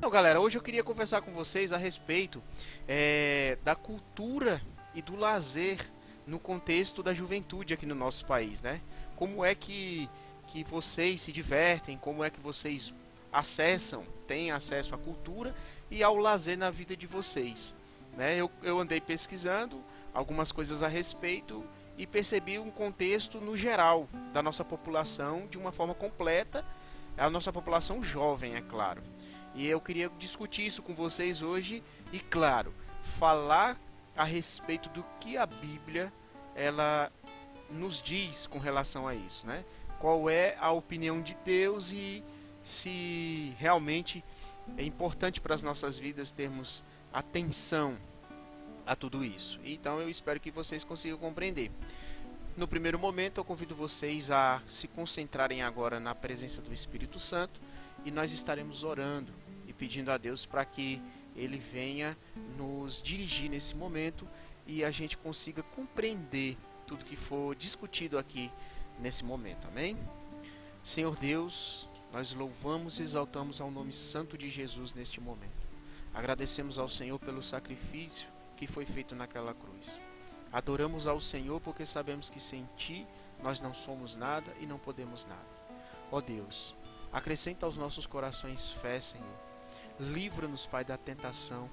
Então, galera, hoje eu queria conversar com vocês a respeito da cultura e do lazer no contexto da juventude aqui no nosso país, né? Como é que vocês se divertem, como é que vocês têm acesso à cultura e ao lazer na vida de vocês, né? Eu andei pesquisando algumas coisas a respeito e percebi um contexto no geral da nossa população de uma forma completa, a nossa população jovem, é claro. E eu queria discutir isso com vocês hoje e, claro, falar a respeito do que a Bíblia ela nos diz com relação a isso, né? Qual é a opinião de Deus e se realmente é importante para as nossas vidas termos atenção a tudo isso. Então eu espero que vocês consigam compreender. No primeiro momento, eu convido vocês a se concentrarem agora na presença do Espírito Santo e nós estaremos orando e pedindo a Deus para que Ele venha nos dirigir nesse momento e a gente consiga compreender tudo que for discutido aqui nesse momento. Amém? Senhor Deus, nós louvamos e exaltamos ao nome santo de Jesus neste momento. Agradecemos ao Senhor pelo sacrifício que foi feito naquela cruz. Adoramos ao Senhor porque sabemos que sem Ti nós não somos nada e não podemos nada. Ó Deus, acrescenta aos nossos corações fé, Senhor. Livra-nos, Pai, da tentação.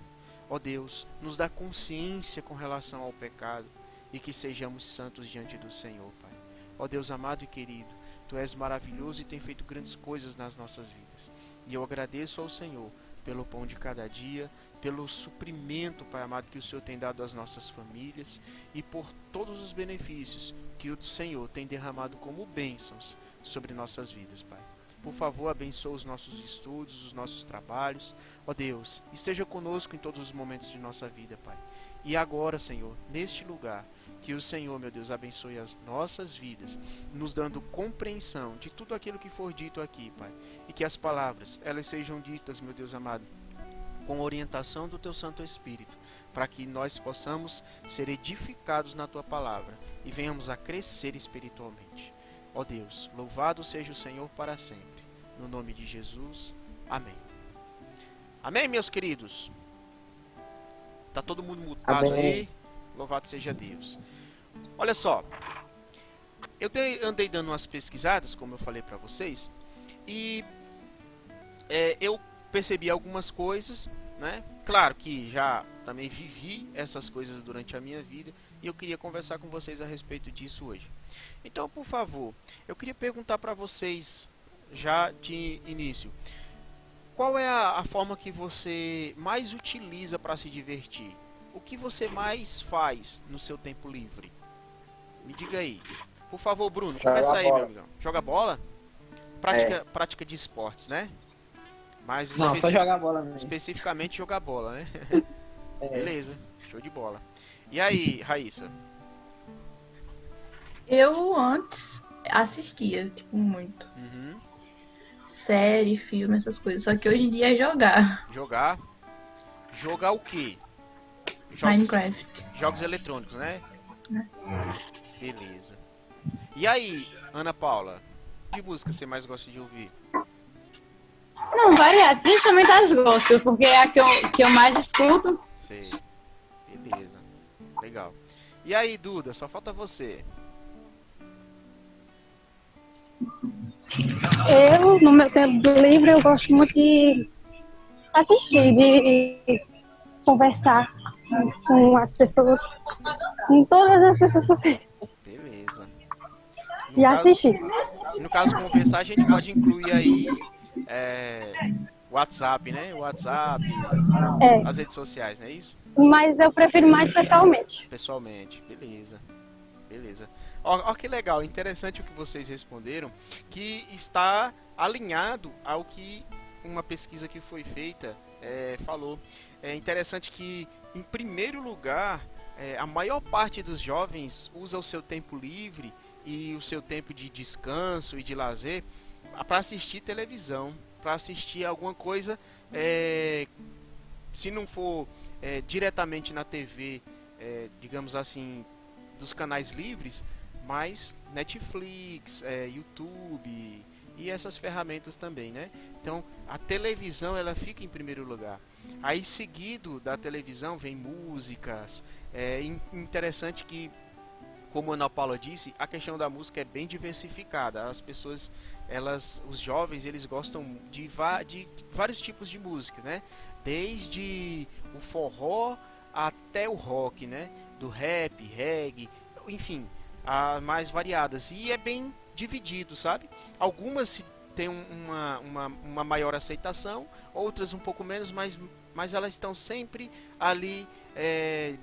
Ó Deus, nos dá consciência com relação ao pecado e que sejamos santos diante do Senhor, Pai. Ó Deus amado e querido, Tu és maravilhoso e tem feito grandes coisas nas nossas vidas. E eu agradeço ao Senhor pelo pão de cada dia, pelo suprimento, Pai amado, que o Senhor tem dado às nossas famílias e por todos os benefícios que o Senhor tem derramado como bênçãos sobre nossas vidas, Pai. Por favor, abençoa os nossos estudos, os nossos trabalhos. Ó Deus, esteja conosco em todos os momentos de nossa vida, Pai. E agora, Senhor, neste lugar, que o Senhor, meu Deus, abençoe as nossas vidas, nos dando compreensão de tudo aquilo que for dito aqui, Pai. E que as palavras, elas sejam ditas, meu Deus amado, com orientação do Teu Santo Espírito, para que nós possamos ser edificados na Tua palavra e venhamos a crescer espiritualmente. Ó Deus, louvado seja o Senhor para sempre. No nome de Jesus, amém. Amém, meus queridos? Tá todo mundo mutado aí? Louvado seja Deus. Olha só, andei dando umas pesquisadas, como eu falei para vocês, e eu percebi algumas coisas, né? Claro que já também vivi essas coisas durante a minha vida e eu queria conversar com vocês a respeito disso hoje. Então, por favor, eu queria perguntar para vocês já de início, qual é a forma que você mais utiliza para se divertir? O que você mais faz no seu tempo livre? Me diga aí. Por favor, Bruno, começa aí, meu amigão. Joga bola? Prática de esportes, né? Mas Não, só jogar bola mesmo. especificamente jogar bola, né? É. Beleza, show de bola. E aí, Raíssa? Eu antes assistia, tipo, muito. Uhum. Série, filme, essas coisas. Só que hoje em dia é jogar. Jogar? Jogar o quê? Minecraft. Jogos eletrônicos, né? Beleza. E aí, Ana Paula? Que música você mais gosta de ouvir? Não, variado. Principalmente as gospel, porque é a que eu mais escuto. Sei. Beleza. Legal. E aí, Duda? Só falta você. Eu, no meu tempo livre, eu gosto muito de assistir, de conversar com as pessoas, com todas as pessoas possíveis, Beleza. e assistir. No caso, conversar, a gente pode incluir aí WhatsApp, né? WhatsApp, É, as redes sociais, não é isso? mas eu prefiro mais pessoalmente. Pessoalmente, beleza. Beleza. Ó, que legal, interessante o que vocês responderam, que está alinhado ao que uma pesquisa que foi feita falou. É interessante que, em primeiro lugar, a maior parte dos jovens usa o seu tempo livre e o seu tempo de descanso e de lazer para assistir televisão, para assistir alguma coisa, se não for diretamente na TV, digamos assim, dos canais livres, mas Netflix, YouTube e essas ferramentas também, né? Então a televisão ela fica em primeiro lugar. Aí seguido da televisão vem músicas. É interessante que, como a Ana Paula disse, a questão da música é bem diversificada. As pessoas, os jovens, eles gostam de vários tipos de música, né? Desde o forró até o rock, né? Do rap, reggae, enfim, mais variadas. E é bem dividido, sabe? Algumas têm uma maior aceitação, outras um pouco menos, mas elas estão sempre ali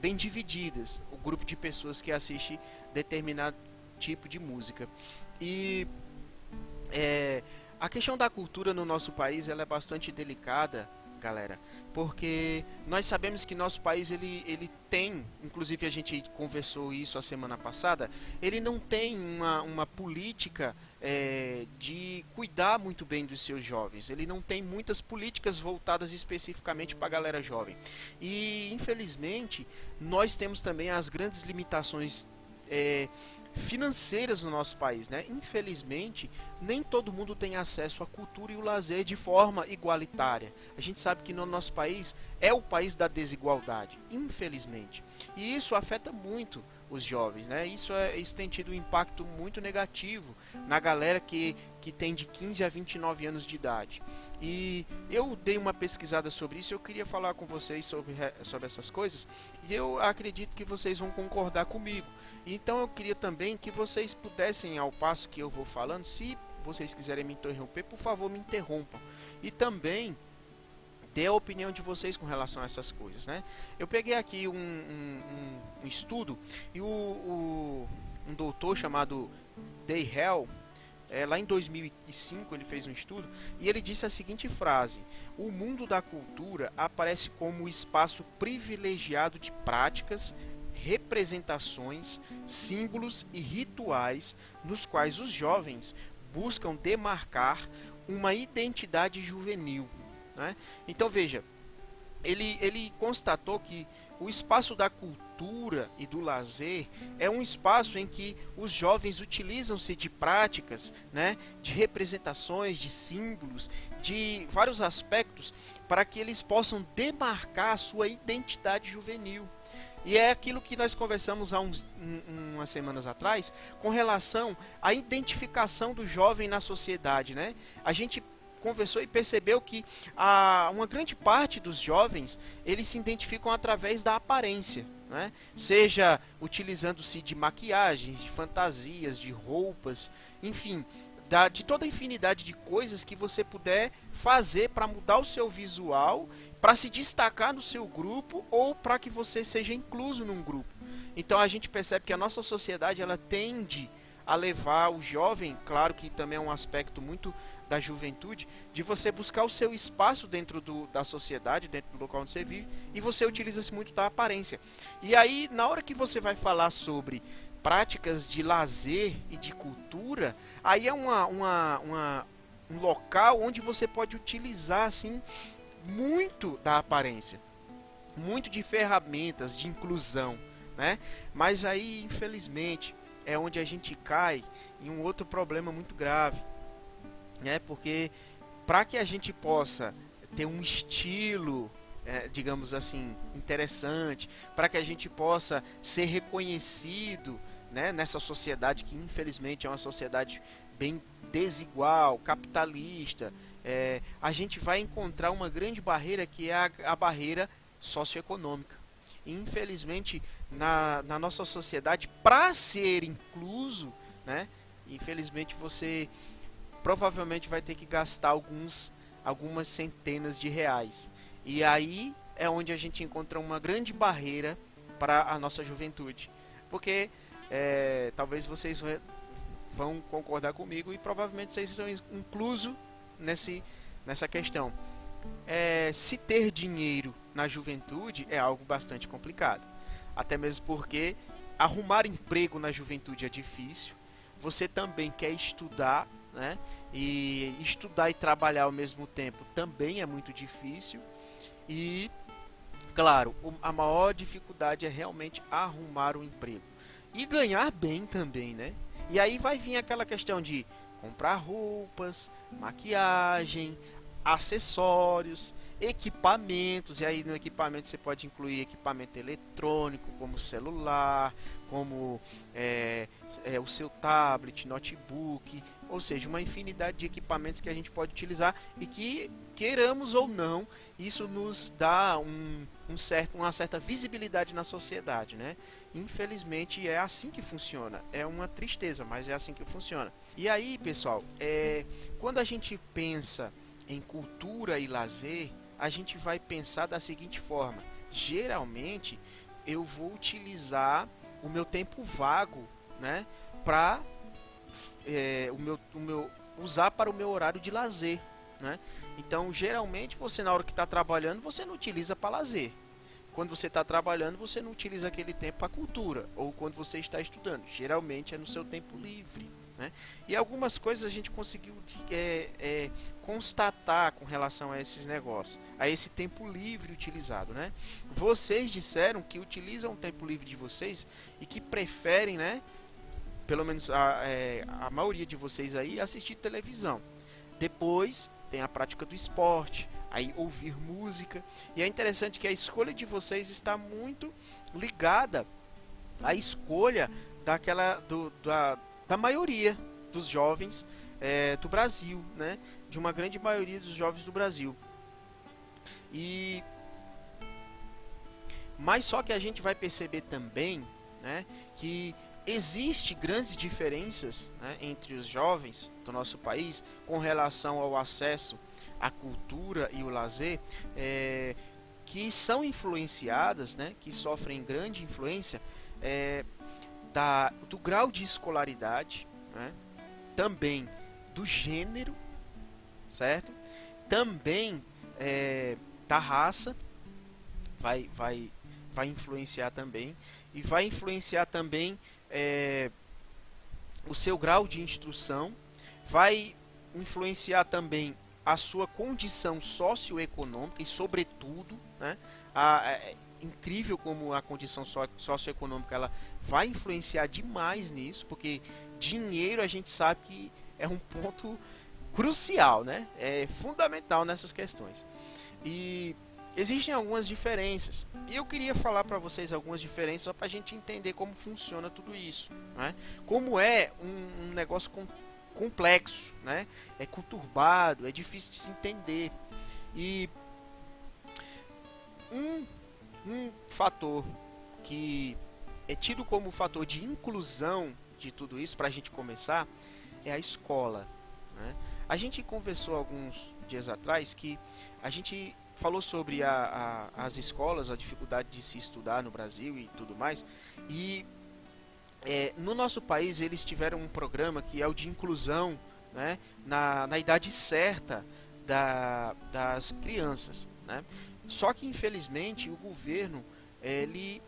bem divididas, o grupo de pessoas que assiste determinado tipo de música. E a questão da cultura no nosso país ela é bastante delicada, galera, porque nós sabemos que nosso país ele tem, inclusive a gente conversou isso a semana passada, ele não tem uma política de cuidar muito bem dos seus jovens, ele não tem muitas políticas voltadas especificamente para a galera jovem, e infelizmente nós temos também as grandes limitações financeiras no nosso país, né? Infelizmente, nem todo mundo tem acesso à cultura e o lazer de forma igualitária. A gente sabe que no nosso país é o país da desigualdade, infelizmente. E isso afeta muito os jovens, né? Isso tem tido um impacto muito negativo na galera que tem de 15 a 29 anos de idade. E eu dei uma pesquisada sobre isso, eu queria falar com vocês sobre essas coisas, e eu acredito que vocês vão concordar comigo. Então eu queria também que vocês pudessem, ao passo que eu vou falando, se vocês quiserem me interromper, por favor me interrompam. E também dê a opinião de vocês com relação a essas coisas, né? Eu peguei aqui um estudo e um doutor chamado Day Hell, lá em 2005 ele fez um estudo e ele disse a seguinte frase: o mundo da cultura aparece como o espaço privilegiado de práticas, representações, símbolos e rituais nos quais os jovens buscam demarcar uma identidade juvenil, né? Então veja, ele constatou que o espaço da cultura e do lazer é um espaço em que os jovens utilizam-se de práticas, né, de representações, de símbolos, de vários aspectos para que eles possam demarcar a sua identidade juvenil. E é aquilo que nós conversamos há umas semanas atrás com relação à identificação do jovem na sociedade, né? A gente conversou e percebeu que uma grande parte dos jovens eles se identificam através da aparência, né? Seja utilizando-se de maquiagens, de fantasias, de roupas, enfim, de toda a infinidade de coisas que você puder fazer para mudar o seu visual, para se destacar no seu grupo ou para que você seja incluso num grupo. Então a gente percebe que a nossa sociedade ela tende a levar o jovem, claro que também é um aspecto muito da juventude, de você buscar o seu espaço dentro da sociedade, dentro do local onde você vive, e você utiliza-se muito da aparência. E aí, na hora que você vai falar sobre práticas de lazer e de cultura, aí é um local onde você pode utilizar assim, muito da aparência, muito de ferramentas de inclusão, né? Mas aí, infelizmente, é onde a gente cai em um outro problema muito grave, né? Porque para que a gente possa ter um estilo, digamos assim, interessante, para que a gente possa ser reconhecido, né, nessa sociedade que infelizmente é uma sociedade bem desigual, capitalista, a gente vai encontrar uma grande barreira que é a barreira socioeconômica. E, infelizmente, na nossa sociedade, para ser incluso, né, infelizmente você provavelmente vai ter que gastar algumas centenas de reais. E aí é onde a gente encontra uma grande barreira para a nossa juventude. Porque talvez vocês vão concordar comigo e provavelmente vocês estão inclusos nessa questão. Se ter dinheiro na juventude é algo bastante complicado. Até mesmo porque arrumar emprego na juventude é difícil. Você também quer estudar, né? E estudar e trabalhar ao mesmo tempo também é muito difícil. E, claro, a maior dificuldade é realmente arrumar um emprego. E ganhar bem também, né? E aí vai vir aquela questão de comprar roupas, maquiagem, acessórios, equipamentos, e aí no equipamento você pode incluir equipamento eletrônico, como celular, como o seu tablet, notebook, ou seja, uma infinidade de equipamentos que a gente pode utilizar e que, queiramos ou não, isso nos dá uma certa visibilidade na sociedade, né? Infelizmente é assim que funciona, é uma tristeza, mas é assim que funciona. E aí, pessoal, quando a gente pensa em cultura e lazer, a gente vai pensar da seguinte forma: geralmente eu vou utilizar o meu tempo vago, né, para usar para o meu horário de lazer, né? Então, geralmente você, na hora que está trabalhando, você não utiliza para lazer. Quando você está trabalhando, você não utiliza aquele tempo para cultura, ou quando você está estudando, geralmente é no seu tempo livre, né? E algumas coisas a gente conseguiu constatar com relação a esses negócios, a esse tempo livre utilizado, né? Vocês disseram que utilizam o tempo livre de vocês e que preferem, né, pelo menos a maioria de vocês aí, assistir televisão. Depois tem a prática do esporte, aí ouvir música. E é interessante que a escolha de vocês está muito ligada à escolha da maioria dos jovens do Brasil, né? De uma grande maioria dos jovens do Brasil. Mas só que a gente vai perceber também, né, que existe grandes diferenças, né, entre os jovens do nosso país com relação ao acesso à cultura e o lazer, que são influenciadas, né, que sofrem grande influência do grau de escolaridade, né, também do gênero, certo? Também da raça, vai influenciar também, e vai influenciar também o seu grau de instrução, vai influenciar também a sua condição socioeconômica e, sobretudo, né, é incrível como a condição socioeconômica ela vai influenciar demais nisso, porque dinheiro a gente sabe que é um ponto crucial, né? É fundamental nessas questões. E existem algumas diferenças. E eu queria falar para vocês algumas diferenças só para a gente entender como funciona tudo isso, né? Como é um negócio complexo, né? É conturbado, é difícil de se entender. E um fator que é tido como fator de inclusão de tudo isso, para a gente começar, é a escola, né? A gente conversou alguns dias atrás que a gente falou sobre as escolas, a dificuldade de se estudar no Brasil e tudo mais. E no nosso país eles tiveram um programa que é o de inclusão, né, na idade certa das crianças, né? Só que infelizmente o governo ele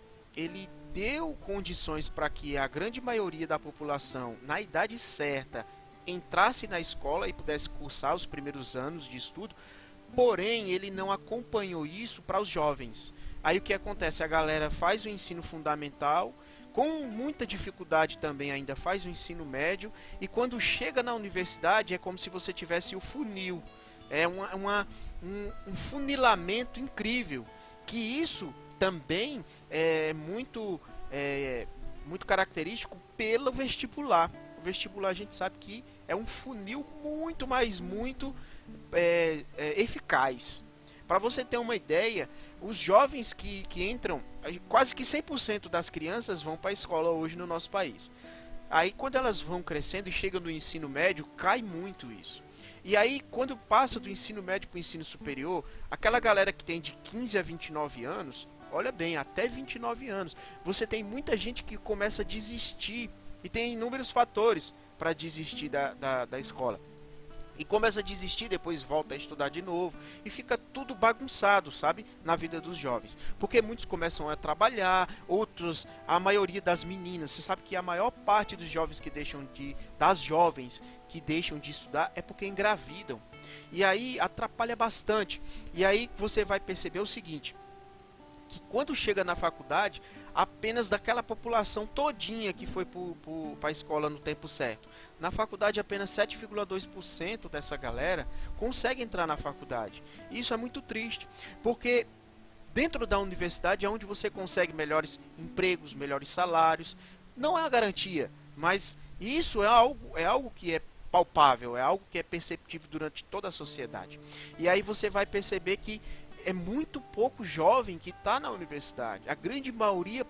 deu condições para que a grande maioria da população na idade certa entrasse na escola e pudesse cursar os primeiros anos de estudo. Porém, ele não acompanhou isso para os jovens. Aí o que acontece? A galera faz o ensino fundamental, com muita dificuldade também ainda faz o ensino médio, e quando chega na universidade é como se você tivesse o funil. É um funilamento incrível, que isso também é muito característico pelo vestibular. O vestibular a gente sabe que é um funil muito, mas muito eficaz. Para você ter uma ideia, os jovens que entram, quase que 100% das crianças vão para a escola hoje no nosso país. Aí quando elas vão crescendo e chegam no ensino médio, cai muito isso. E aí quando passa do ensino médio para o ensino superior, aquela galera que tem de 15 a 29 anos, olha bem, até 29 anos, você tem muita gente que começa a desistir, e tem inúmeros fatores para desistir da escola. E começa a desistir, depois volta a estudar de novo. E fica tudo bagunçado, sabe? Na vida dos jovens. Porque muitos começam a trabalhar, outros, a maioria das meninas. Você sabe que a maior parte dos jovens das jovens que deixam de estudar é porque engravidam. E aí atrapalha bastante. E aí você vai perceber o seguinte: que quando chega na faculdade, apenas daquela população todinha que foi para a escola no tempo certo. Na faculdade, apenas 7,2% dessa galera consegue entrar na faculdade. Isso é muito triste, porque dentro da universidade é onde você consegue melhores empregos, melhores salários. Não é uma garantia, mas isso é algo que é palpável, é algo que é perceptível durante toda a sociedade. E aí você vai perceber que é muito pouco jovem que está na universidade. A grande maioria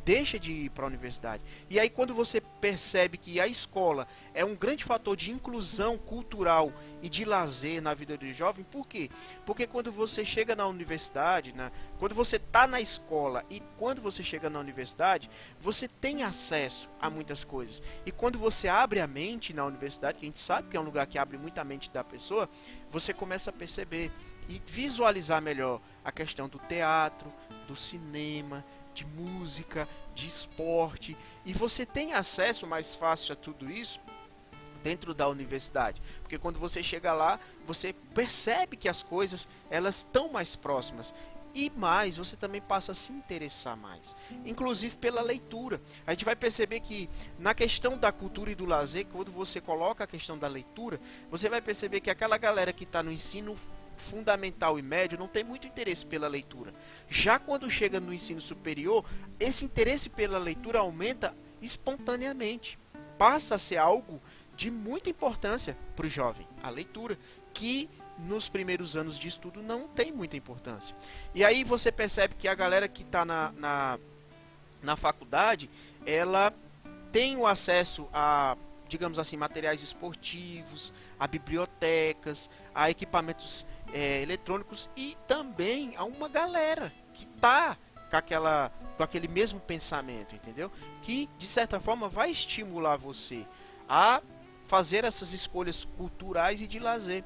deixa de ir para a universidade. E aí quando você percebe que a escola é um grande fator de inclusão cultural e de lazer na vida do jovem, por quê? Porque quando você chega na universidade, quando você está na escola e quando você chega na universidade, você tem acesso a muitas coisas. E quando você abre a mente na universidade, que a gente sabe que é um lugar que abre muito a mente da pessoa, você começa a perceber e visualizar melhor a questão do teatro, do cinema, de música, de esporte, e você tem acesso mais fácil a tudo isso dentro da universidade, porque quando você chega lá, você percebe que as coisas elas estão mais próximas. E mais, você também passa a se interessar mais, inclusive pela leitura. A gente vai perceber que na questão da cultura e do lazer, quando você coloca a questão da leitura, você vai perceber que aquela galera que está no ensino fundamental e médio não tem muito interesse pela leitura. Já quando chega no ensino superior, esse interesse pela leitura aumenta espontaneamente. Passa a ser algo de muita importância para o jovem, a leitura, que nos primeiros anos de estudo não tem muita importância. E aí você percebe que a galera que está na faculdade, ela tem o acesso a, digamos assim, materiais esportivos, a bibliotecas, a equipamentos eletrônicos, e também a uma galera que está com aquele mesmo pensamento, entendeu? Que de certa forma vai estimular você a fazer essas escolhas culturais e de lazer.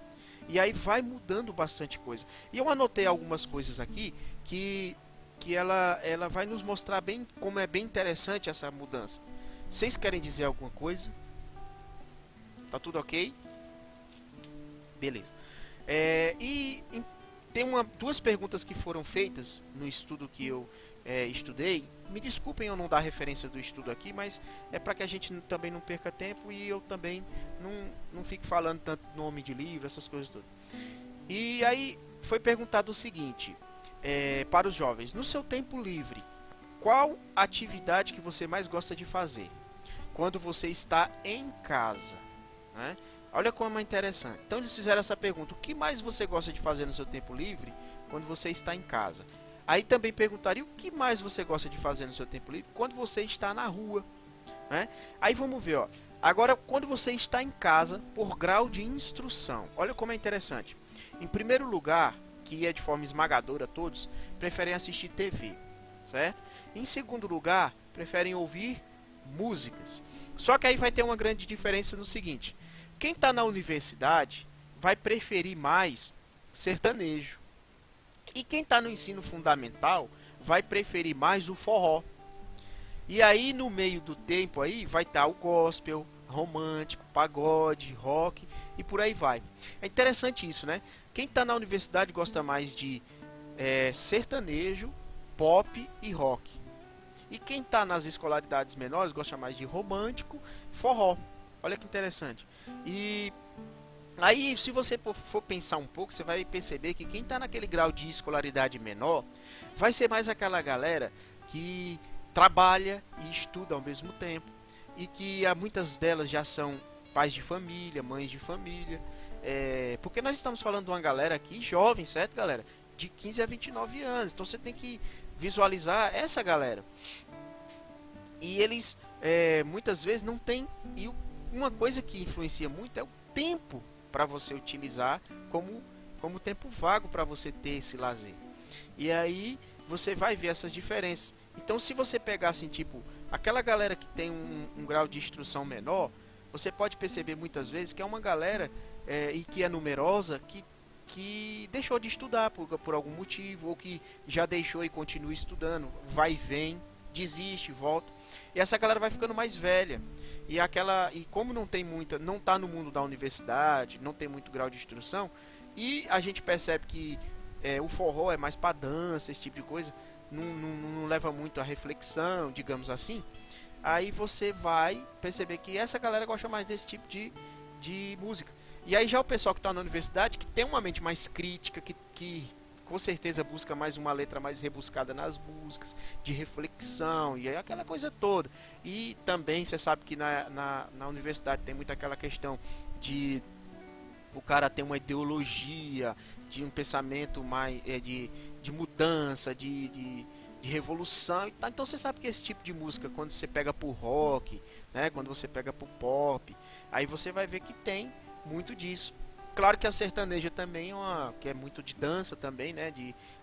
E aí vai mudando bastante coisa. E eu anotei algumas coisas aqui que ela vai nos mostrar bem como é bem interessante essa mudança. Vocês querem dizer alguma coisa? Tá tudo ok? Beleza. Tem duas perguntas que foram feitas no estudo que eu estudei. Me desculpem eu não dar referência do estudo aqui, mas é para que a gente também não perca tempo e eu também não fique falando tanto nome de livro, essas coisas todas. E aí foi perguntado o seguinte, para os jovens: no seu tempo livre, qual atividade que você mais gosta de fazer quando você está em casa, né? Olha como é interessante. Então eles fizeram essa pergunta: o que mais você gosta de fazer no seu tempo livre quando você está em casa? Aí também perguntaria: o que mais você gosta de fazer no seu tempo livre quando você está na rua, né? Aí vamos ver, ó. Agora, quando você está em casa, por grau de instrução, olha como é interessante. Em primeiro lugar, que é de forma esmagadora, todos preferem assistir TV, certo? Em segundo lugar, preferem ouvir músicas. Só que aí vai ter uma grande diferença no seguinte: quem está na universidade vai preferir mais sertanejo. E quem está no ensino fundamental vai preferir mais o forró. E aí no meio do tempo aí vai estar o gospel, romântico, pagode, rock e por aí vai. É interessante isso, né? Quem está na universidade gosta mais de sertanejo, pop e rock. E quem está nas escolaridades menores gosta mais de romântico, forró. Olha que interessante. E aí, se você for pensar um pouco, você vai perceber que quem está naquele grau de escolaridade menor vai ser mais aquela galera que trabalha e estuda ao mesmo tempo, e que muitas delas já são pais de família, mães de família, porque nós estamos falando de uma galera aqui jovem, certo, galera? De 15 a 29 anos. Então você tem que visualizar essa galera. E eles muitas vezes não têm. E uma coisa que influencia muito é o tempo para você utilizar como tempo vago para você ter esse lazer. E aí você vai ver essas diferenças. Então, se você pegar assim, tipo, aquela galera que tem um grau de instrução menor, você pode perceber muitas vezes que é uma galera e que é numerosa que deixou de estudar por algum motivo, ou que já deixou e continua estudando, vai e vem, desiste, volta. E essa galera vai ficando mais velha. E como não está no mundo da universidade, não tem muito grau de instrução, e a gente percebe que o forró é mais pra dança, esse tipo de coisa, não leva muito a reflexão, digamos assim, aí você vai perceber que essa galera gosta mais desse tipo de música. E aí já o pessoal que está na universidade, que tem uma mente mais crítica, que com certeza busca mais uma letra mais rebuscada nas músicas, de reflexão, e aí aquela coisa toda. E também você sabe que na universidade tem muito aquela questão de o cara ter uma ideologia, de um pensamento mais de mudança, de revolução e tal. Então você sabe que esse tipo de música, quando você pega pro rock, né, quando você pega pro pop, aí você vai ver que tem muito disso. Claro que a sertaneja também que é muito de dança também, né,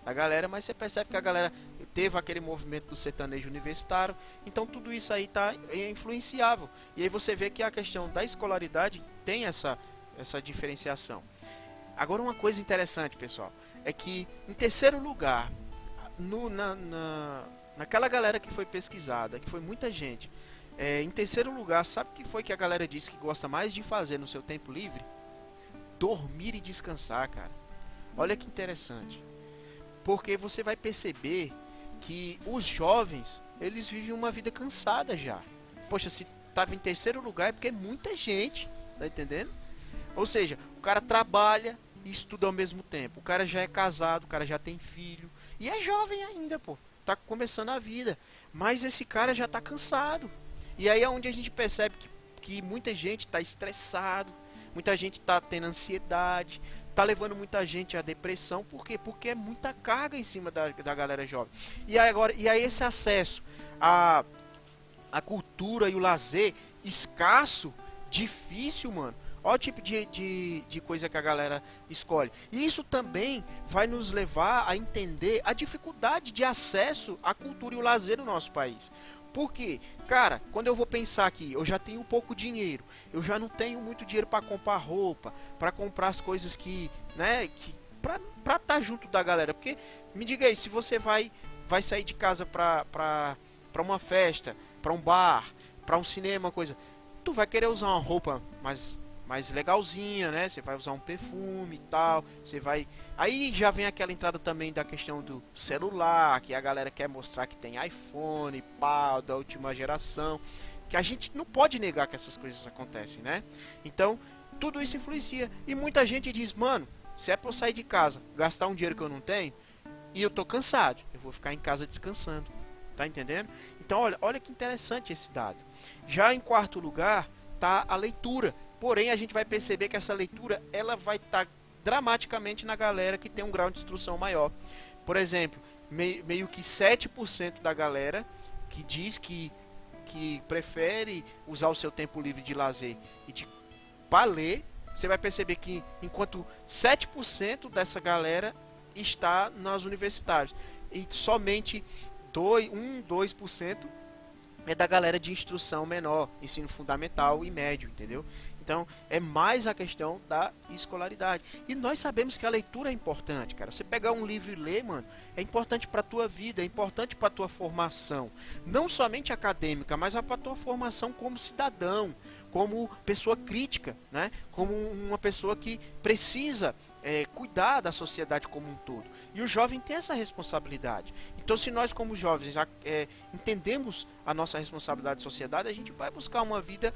da galera, mas você percebe que a galera teve aquele movimento do sertanejo universitário, então tudo isso aí é influenciável. E aí você vê que a questão da escolaridade tem essa diferenciação. Agora uma coisa interessante, pessoal, é que em terceiro lugar, naquela galera que foi pesquisada, que foi muita gente, em terceiro lugar, sabe o que foi que a galera disse que gosta mais de fazer no seu tempo livre? Dormir e descansar, cara. Olha que interessante. Porque você vai perceber que os jovens, eles vivem uma vida cansada já. Poxa, se tava em terceiro lugar é porque é muita gente, tá entendendo? Ou seja, o cara trabalha e estuda ao mesmo tempo. O cara já é casado, o cara já tem filho. E é jovem ainda, pô. Tá começando a vida. Mas esse cara já tá cansado. E aí é onde a gente percebe que muita gente tá estressado. Muita gente tá tendo ansiedade. Tá levando muita gente à depressão. Por quê? Porque é muita carga em cima da galera jovem. E aí esse acesso à cultura e o lazer escasso, difícil, mano. Olha o tipo de coisa que a galera escolhe. E isso também vai nos levar a entender a dificuldade de acesso à cultura e o lazer no nosso país. Porque, cara, quando eu vou pensar aqui, eu já tenho pouco dinheiro, eu já não tenho muito dinheiro para comprar roupa, para comprar as coisas pra estar junto da galera. Porque, me diga aí, se você vai sair de casa pra uma festa, pra um bar, pra um cinema, coisa, tu vai querer usar uma roupa mais legalzinha, né? Você vai usar um perfume e tal, você vai... Aí já vem aquela entrada também da questão do celular, que a galera quer mostrar que tem iPhone, pau, da última geração, que a gente não pode negar que essas coisas acontecem, né? Então, tudo isso influencia. E muita gente diz, mano, se é pra eu sair de casa, gastar um dinheiro que eu não tenho, e eu tô cansado, eu vou ficar em casa descansando, tá entendendo? Então, olha que interessante esse dado. Já em quarto lugar, tá a leitura. Porém, a gente vai perceber que essa leitura ela vai estar dramaticamente na galera que tem um grau de instrução maior. Por exemplo, meio que 7% da galera que diz que prefere usar o seu tempo livre de lazer e para ler, você vai perceber que enquanto 7% dessa galera está nas universidades e somente 2% é da galera de instrução menor, ensino fundamental e médio, entendeu? Então, é mais a questão da escolaridade. E nós sabemos que a leitura é importante, cara. Você pegar um livro e ler, mano, é importante pra tua vida, é importante pra tua formação. Não somente acadêmica, mas pra tua formação como cidadão, como pessoa crítica, né? Como uma pessoa que precisa cuidar da sociedade como um todo. E o jovem tem essa responsabilidade. Então, se nós como jovens entendemos a nossa responsabilidade de sociedade, a gente vai buscar uma vida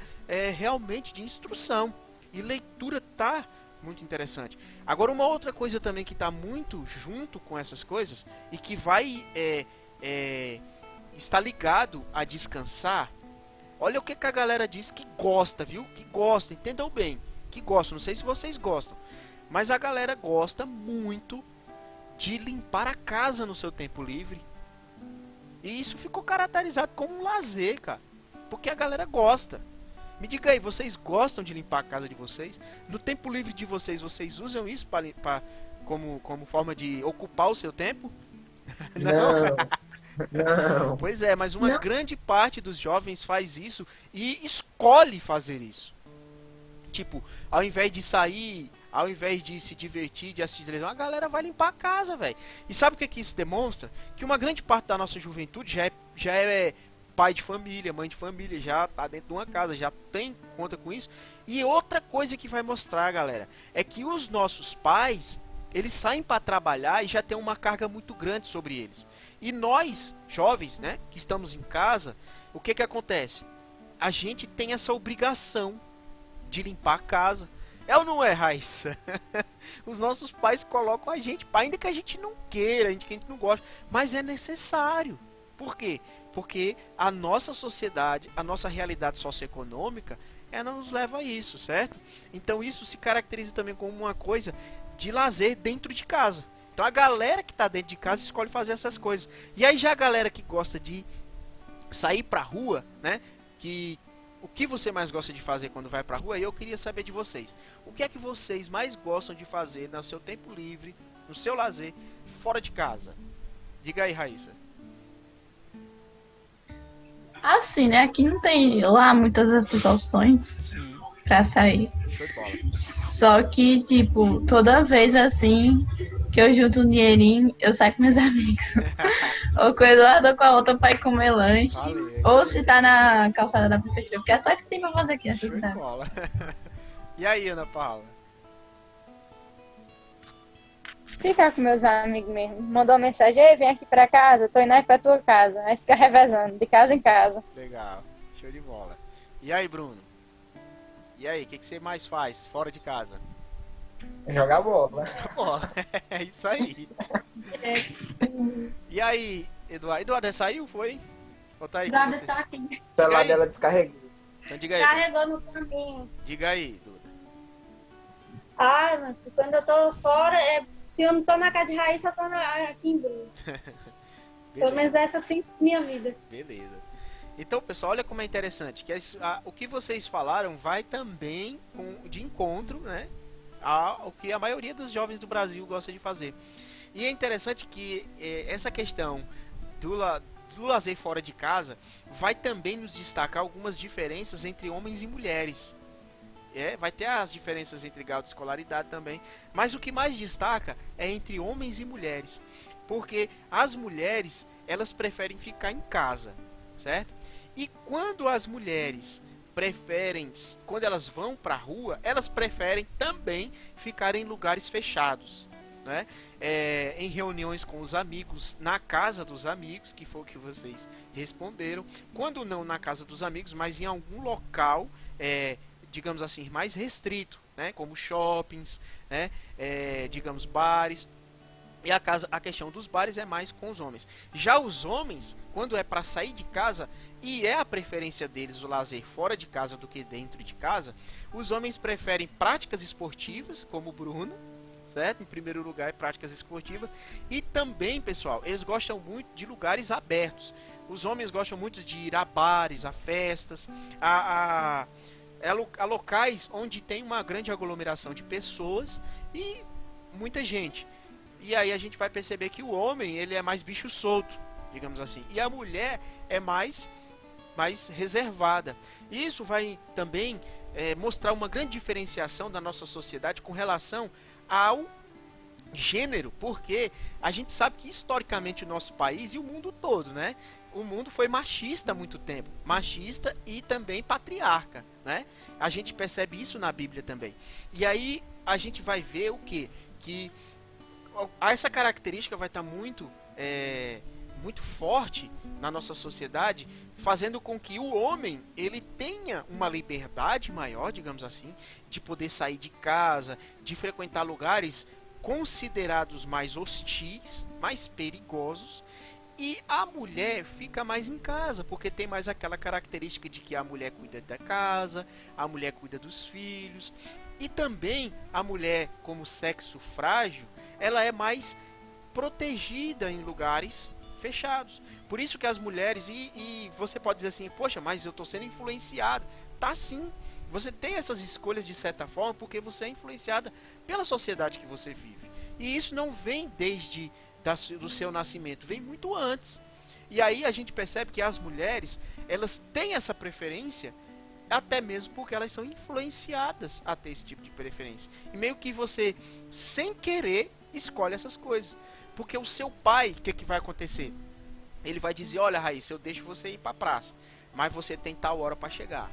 realmente de instrução. E leitura tá muito interessante. Agora, uma outra coisa também que está muito junto com essas coisas e que vai estar ligado a descansar. Olha o que a galera diz que gosta, viu? Que gosta, entendam bem. Que gosta, não sei se vocês gostam. Mas a galera gosta muito de limpar a casa no seu tempo livre. E isso ficou caracterizado como um lazer, cara. Porque a galera gosta. Me diga aí, vocês gostam de limpar a casa de vocês? No tempo livre de vocês, vocês usam isso como forma de ocupar o seu tempo? Não. Pois é, mas uma Não. grande parte dos jovens faz isso e escolhe fazer isso. Tipo, ao invés de sair, ao invés de se divertir, de assistir televisão, a galera vai limpar a casa, velho. E sabe o que isso demonstra? Que uma grande parte da nossa juventude já é pai de família, mãe de família, já tá dentro de uma casa, já tem conta com isso. E outra coisa que vai mostrar, galera, é que os nossos pais eles saem para trabalhar e já tem uma carga muito grande sobre eles. E nós, jovens, né, que estamos em casa, o que acontece? A gente tem essa obrigação de limpar a casa. É ou não é, Raíssa? Os nossos pais colocam a gente, ainda que a gente não queira, que a gente não gosta, mas é necessário. Por quê? Porque a nossa sociedade, a nossa realidade socioeconômica, ela nos leva a isso, certo? Então isso se caracteriza também como uma coisa de lazer dentro de casa. Então a galera que está dentro de casa escolhe fazer essas coisas. E aí já a galera que gosta de sair pra rua, né? O que você mais gosta de fazer quando vai pra rua? E eu queria saber de vocês. O que é que vocês mais gostam de fazer no seu tempo livre, no seu lazer, fora de casa? Diga aí, Raíssa. Assim, né? Aqui não tem lá muitas dessas opções Sim, pra sair. show de bola. Só que, tipo, toda vez assim que eu junto um dinheirinho, eu saio com meus amigos. Ou com o Eduardo ou com a outra pra ir comer lanche. Valeu, é Ou isso se aí. tá na calçada da prefeitura. Porque é só isso que tem pra fazer aqui nessa Show de cidade. bola. E aí, Ana Paula? Ficar com meus amigos mesmo. Mandou uma mensagem, ei, vem aqui pra casa, tô indo aí pra tua casa. Aí fica revezando, de casa em casa. Legal, show de bola. E aí, Bruno? E aí, o que você mais faz fora de casa? Jogar bola. Bola, é isso aí. E aí, Eduardo? Eduardo, saiu, foi? Ou tá aí com você? tá aqui. O celular aí. dela descarregou. Então diga aí, Bruno. Carregou no caminho. Diga aí, Duda. Ah, mas quando eu tô fora, se eu não tô na casa de Raíssa, eu tô aqui em Bruno. Pelo menos essa tem minha vida. Beleza. Então, pessoal, olha como é interessante. Que o que vocês falaram vai também de encontro, né, ao que a maioria dos jovens do Brasil gosta de fazer. E é interessante que essa questão do lazer fora de casa vai também nos destacar algumas diferenças entre homens e mulheres. Vai ter as diferenças entre grau de escolaridade também, mas o que mais destaca é entre homens e mulheres, porque as mulheres, elas preferem ficar em casa, certo? E quando as mulheres quando elas vão para a rua, elas preferem também ficar em lugares fechados, né? Em reuniões com os amigos, na casa dos amigos, que foi o que vocês responderam, quando não na casa dos amigos, mas em algum local, digamos assim, mais restrito, né? Como shoppings, né? Digamos, bares. E a questão dos bares é mais com os homens. Já os homens, quando é para sair de casa, e é a preferência deles o lazer fora de casa do que dentro de casa, os homens preferem práticas esportivas, como o Bruno, certo? Em primeiro lugar, práticas esportivas. E também, pessoal, eles gostam muito de lugares abertos. Os homens gostam muito de ir a bares, a festas, a locais onde tem uma grande aglomeração de pessoas e muita gente. E aí a gente vai perceber que o homem, ele é mais bicho solto, digamos assim. E a mulher é mais reservada. Isso vai também mostrar uma grande diferenciação da nossa sociedade com relação ao gênero, porque a gente sabe que historicamente o nosso país e o mundo todo, né? O mundo foi machista há muito tempo, machista e também patriarca, né? A gente percebe isso na Bíblia também. E aí a gente vai ver o quê? Que essa característica vai estar muito forte na nossa sociedade, fazendo com que o homem ele tenha uma liberdade maior, digamos assim, de poder sair de casa, de frequentar lugares considerados mais hostis, mais perigosos, e a mulher fica mais em casa, porque tem mais aquela característica de que a mulher cuida da casa, a mulher cuida dos filhos, e também a mulher, como sexo frágil, ela é mais protegida em lugares fechados. Por isso que as mulheres, e você pode dizer assim, poxa, mas eu estou sendo influenciado. Tá sim, você tem essas escolhas de certa forma porque você é influenciada pela sociedade que você vive. E isso não vem desde do seu nascimento, vem muito antes. E aí a gente percebe que as mulheres, elas têm essa preferência até mesmo porque elas são influenciadas a ter esse tipo de preferência. E meio que você, sem querer, escolhe essas coisas. Porque o seu pai, o que vai acontecer? Ele vai dizer, olha, Raíssa, eu deixo você ir para a praça, mas você tem tal hora para chegar.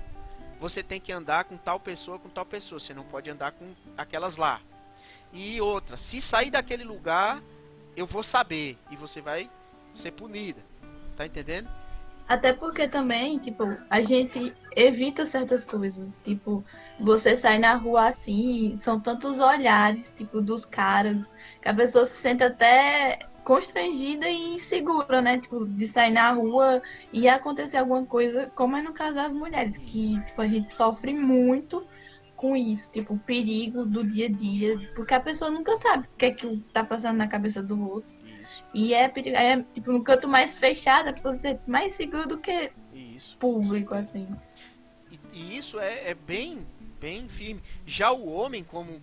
Você tem que andar com tal pessoa, você não pode andar com aquelas lá. E outra, se sair daquele lugar, eu vou saber e você vai ser punida. Tá entendendo? Até porque também, tipo, a gente evita certas coisas. Tipo, você sai na rua assim, são tantos olhares, tipo, dos caras, que a pessoa se sente até constrangida e insegura, né? Tipo, de sair na rua e acontecer alguma coisa, como é no caso das mulheres, que, tipo, a gente sofre muito com isso, tipo, o perigo do dia a dia, porque a pessoa nunca sabe o que é que tá passando na cabeça do outro. Isso, E tipo, no canto mais fechado, a pessoa se sente mais segura do que isso. público, assim. E isso é bem, bem firme. Já o homem, como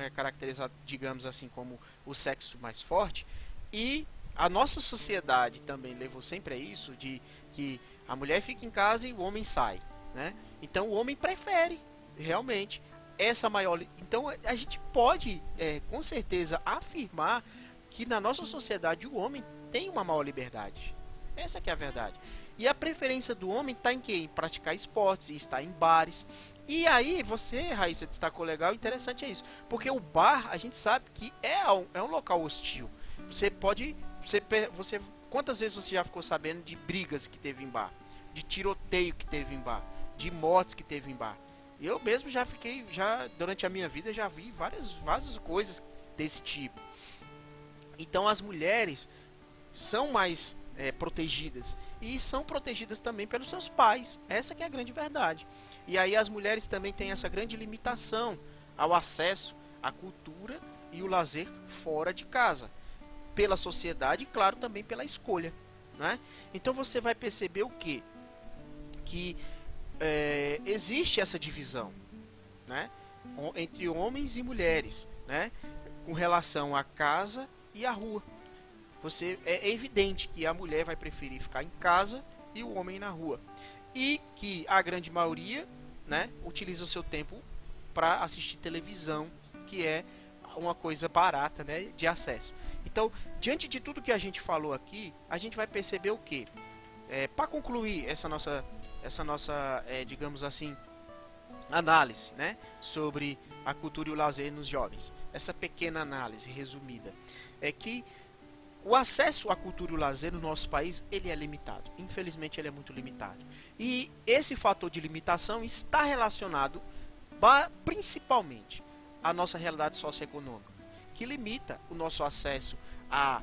é caracterizado, digamos assim, como o sexo mais forte, e a nossa sociedade também levou sempre a isso, de que a mulher fica em casa e o homem sai, né? Então o homem prefere, realmente, essa maior... Então a gente pode, com certeza, afirmar que na nossa sociedade o homem tem uma maior liberdade. Essa que é a verdade. E a preferência do homem está em quê? Em praticar esportes, em estar em bares. E aí, você, Raíssa, destacou legal, interessante é isso. Porque o bar, a gente sabe que é um local hostil. Você pode... quantas vezes você já ficou sabendo de brigas que teve em bar? De tiroteio que teve em bar? De mortes que teve em bar? Eu mesmo durante a minha vida, já vi várias coisas desse tipo. Então as mulheres são mais protegidas. E são protegidas também pelos seus pais. Essa que é a grande verdade. E aí as mulheres também têm essa grande limitação ao acesso à cultura e o lazer fora de casa. Pela sociedade e, claro, também pela escolha. Né? Então você vai perceber o quê? Que existe essa divisão, né? Entre homens e mulheres, né? Com relação à casa e à rua. É evidente que a mulher vai preferir ficar em casa e o homem na rua. E que a grande maioria, né, utiliza o seu tempo para assistir televisão, que é uma coisa barata, né, de acesso. Então, diante de tudo que a gente falou aqui, a gente vai perceber o quê? Para concluir essa nossa digamos assim, análise, né, sobre a cultura e o lazer nos jovens. Essa pequena análise resumida é que o acesso à cultura e o lazer no nosso país, ele é limitado. Infelizmente, ele é muito limitado. E esse fator de limitação está relacionado principalmente à nossa realidade socioeconômica, que limita o nosso acesso a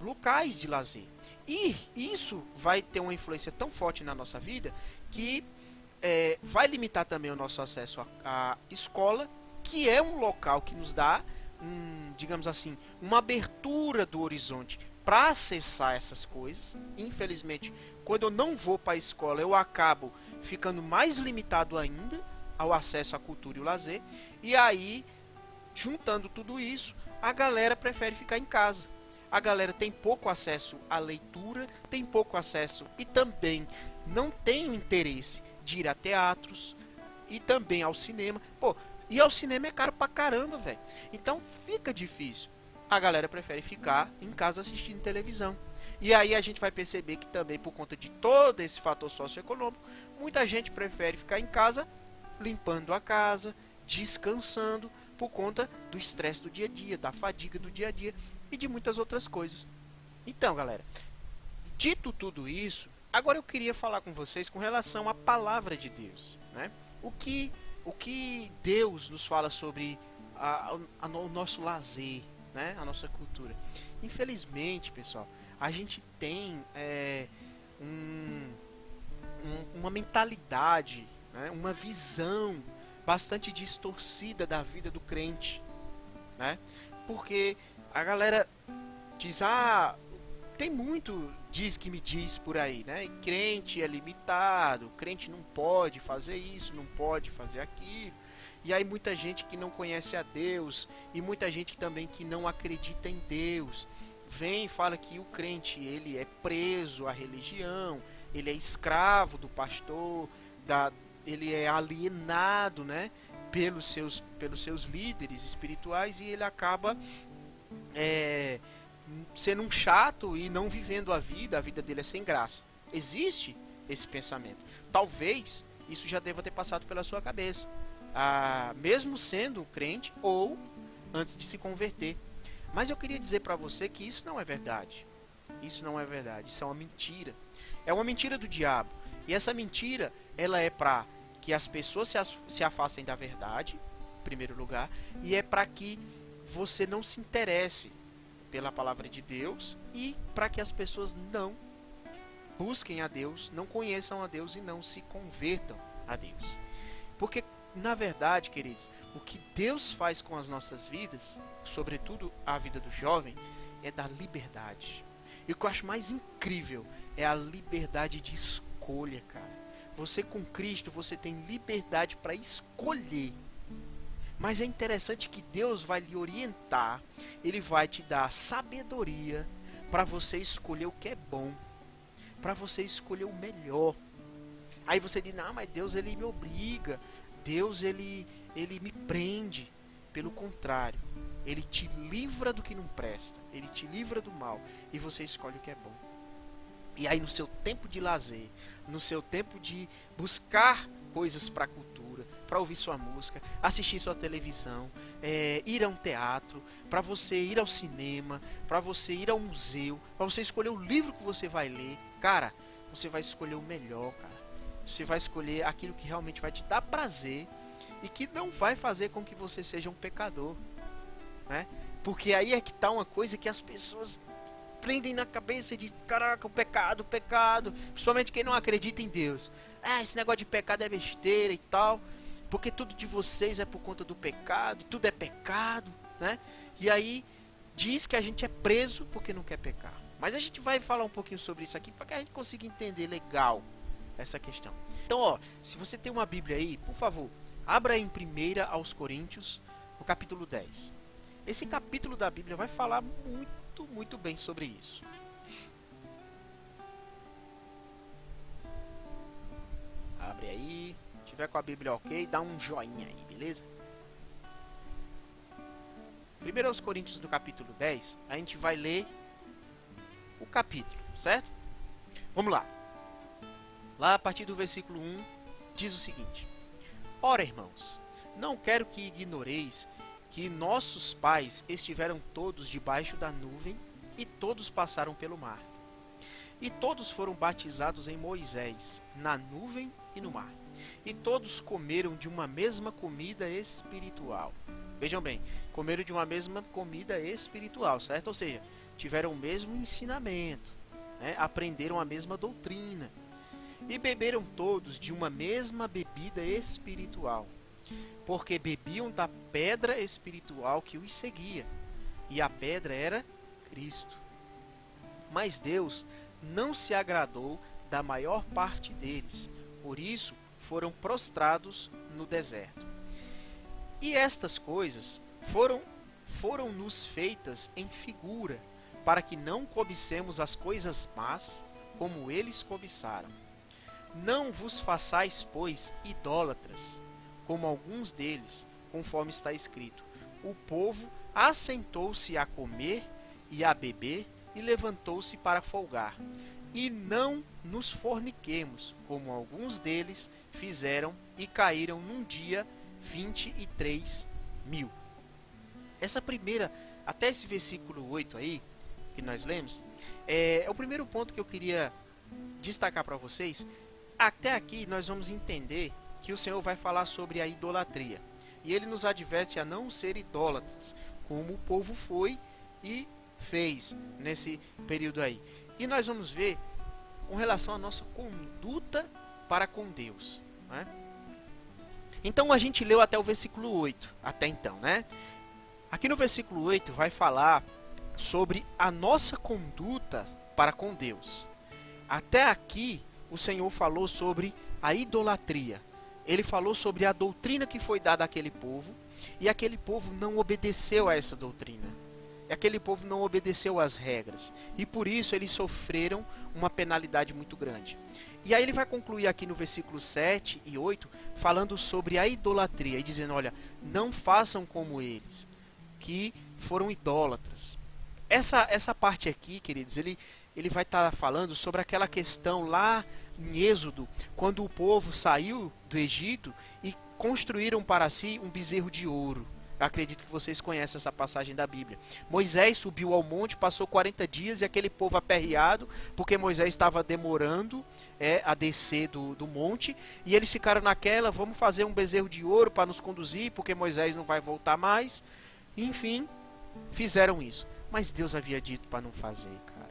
locais de lazer. E isso vai ter uma influência tão forte na nossa vida que vai limitar também o nosso acesso à escola, que é um local que nos dá digamos assim, uma abertura do horizonte para acessar essas coisas. Infelizmente, quando eu não vou para a escola, eu acabo ficando mais limitado ainda ao acesso à cultura e o lazer. E aí, juntando tudo isso, a galera prefere ficar em casa. A galera tem pouco acesso à leitura, tem pouco acesso e também não tem o interesse de ir a teatros e também ao cinema. Pô, e ao cinema é caro pra caramba, velho. Então fica difícil. A galera prefere ficar em casa assistindo televisão. E aí a gente vai perceber que também, por conta de todo esse fator socioeconômico, muita gente prefere ficar em casa limpando a casa, descansando, por conta do estresse do dia a dia, da fadiga do dia a dia e de muitas outras coisas. Então, galera, dito tudo isso, agora eu queria falar com vocês com relação à palavra de Deus, né? O que Deus nos fala sobre o nosso lazer, né? A nossa cultura. Infelizmente, pessoal, a gente tem uma mentalidade, né? Uma visão bastante distorcida da vida do crente, né? Porque a galera diz, tem muito diz que me diz por aí, né? E crente é limitado, crente não pode fazer isso, não pode fazer aquilo. E aí muita gente que não conhece a Deus e muita gente também que não acredita em Deus vem e fala que o crente ele é preso à religião, ele é escravo do pastor, ele é alienado, né, pelos seus líderes espirituais, e ele acaba sendo um chato e não vivendo a vida dele é sem graça. Existe esse pensamento. Talvez isso já deva ter passado pela sua cabeça, mesmo sendo crente ou antes de se converter. Mas eu queria dizer para você que isso não é verdade. Isso não é verdade, isso é uma mentira. É uma mentira do diabo. E essa mentira, ela é para que as pessoas se afastem da verdade, em primeiro lugar, e é para que você não se interesse pela palavra de Deus e para que as pessoas não busquem a Deus, não conheçam a Deus e não se convertam a Deus. Porque, na verdade, queridos, o que Deus faz com as nossas vidas, sobretudo a vida do jovem, é dar liberdade. E o que eu acho mais incrível é a liberdade de escolha, cara. Você com Cristo, você tem liberdade para escolher. Mas é interessante que Deus vai lhe orientar, Ele vai te dar sabedoria para você escolher o que é bom, para você escolher o melhor. Aí você diz, não, mas Deus ele me obriga, Deus ele me prende. Pelo contrário, Ele te livra do que não presta, Ele te livra do mal e você escolhe o que é bom. E aí no seu tempo de lazer, no seu tempo de buscar coisas para a cultura, para ouvir sua música, assistir sua televisão, ir a um teatro, para você ir ao cinema, para você ir ao museu, para você escolher o livro que você vai ler, cara, você vai escolher o melhor, cara. Você vai escolher aquilo que realmente vai te dar prazer e que não vai fazer com que você seja um pecador, né? Porque aí é que tá uma coisa que as pessoas prendem na cabeça e dizem, caraca, o pecado, principalmente quem não acredita em Deus. Esse negócio de pecado é besteira e tal, porque tudo de vocês é por conta do pecado, tudo é pecado, né? E aí diz que a gente é preso porque não quer pecar. Mas a gente vai falar um pouquinho sobre isso aqui para que a gente consiga entender legal essa questão. Então, ó, se você tem uma Bíblia aí, por favor, abra aí em 1 aos Coríntios, no capítulo 10. Esse capítulo da Bíblia vai falar muito bem sobre isso. Abre aí, se tiver com a Bíblia ok, dá um joinha aí, beleza? 1 aos Coríntios, no capítulo 10, a gente vai ler o capítulo, certo? Vamos lá. Lá a partir do versículo 1 diz o seguinte: Ora, irmãos, não quero que ignoreis que nossos pais estiveram todos debaixo da nuvem e todos passaram pelo mar. E todos foram batizados em Moisés, na nuvem e no mar. E todos comeram de uma mesma comida espiritual. Vejam bem, comeram de uma mesma comida espiritual, certo? Ou seja, tiveram o mesmo ensinamento, né? Aprenderam a mesma doutrina. E beberam todos de uma mesma bebida espiritual, porque bebiam da pedra espiritual que os seguia, e a pedra era Cristo. Mas Deus não se agradou da maior parte deles, por isso foram prostrados no deserto. E estas coisas foram-nos feitas em figura, para que não cobicemos as coisas más, como eles cobiçaram. Não vos façais, pois, idólatras, como alguns deles, conforme está escrito: o povo assentou-se a comer e a beber e levantou-se para folgar. E não nos forniquemos, como alguns deles fizeram e caíram num dia 23.000. Essa primeira, até esse versículo 8 aí, que nós lemos, é o primeiro ponto que eu queria destacar para vocês. Até aqui nós vamos entender que o Senhor vai falar sobre a idolatria. E Ele nos adverte a não ser idólatras, como o povo foi e fez nesse período aí. E nós vamos ver com relação à nossa conduta para com Deus, né? Então a gente leu até o versículo 8, até então, né? Aqui no versículo 8 vai falar sobre a nossa conduta para com Deus. Até aqui o Senhor falou sobre a idolatria. Ele falou sobre a doutrina que foi dada àquele povo, e aquele povo não obedeceu a essa doutrina. Aquele povo não obedeceu às regras, e por isso eles sofreram uma penalidade muito grande. E aí ele vai concluir aqui no versículo 7 e 8, falando sobre a idolatria, e dizendo, olha, não façam como eles, que foram idólatras. Essa parte aqui, queridos, ele vai estar falando sobre aquela questão lá em Êxodo, quando o povo saiu do Egito e construíram para si um bezerro de ouro, acredito que vocês conhecem essa passagem da Bíblia. Moisés subiu ao monte, passou 40 dias e aquele povo aperreado, porque Moisés estava demorando a descer do monte, e eles ficaram naquela, vamos fazer um bezerro de ouro para nos conduzir, porque Moisés não vai voltar mais. Enfim, fizeram isso. Mas Deus havia dito para não fazer, cara.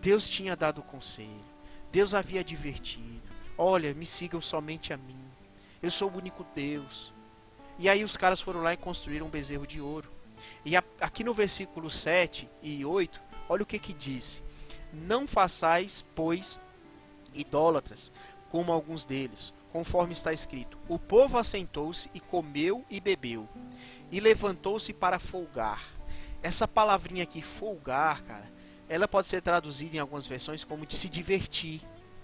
Deus tinha dado o conselho. Deus havia advertido. Olha, me sigam somente a mim. Eu sou o único Deus. E aí os caras foram lá e construíram um bezerro de ouro. E aqui no versículo 7 e 8, olha o que diz. Não façais, pois, idólatras, como alguns deles, conforme está escrito. O povo assentou-se e comeu e bebeu, e levantou-se para folgar. Essa palavrinha aqui, folgar, cara, ela pode ser traduzida em algumas versões como de se divertir,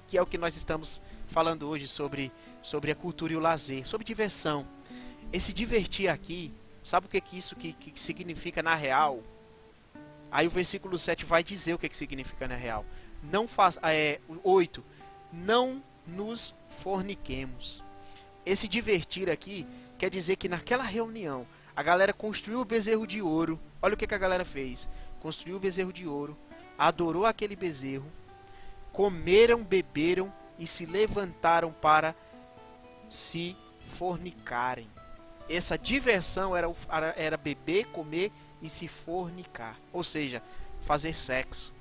que é o que nós estamos falando hoje sobre a cultura e o lazer, sobre diversão. Esse divertir aqui, sabe o que isso que significa na real? Aí o versículo 7 vai dizer o que significa na real. 8. Não nos forniquemos. Esse divertir aqui quer dizer que naquela reunião a galera construiu o bezerro de ouro. Olha o que a galera fez. Construiu o bezerro de ouro, adorou aquele bezerro, comeram, beberam e se levantaram para se fornicarem. Essa diversão era beber, comer e se fornicar. Ou seja, fazer sexo.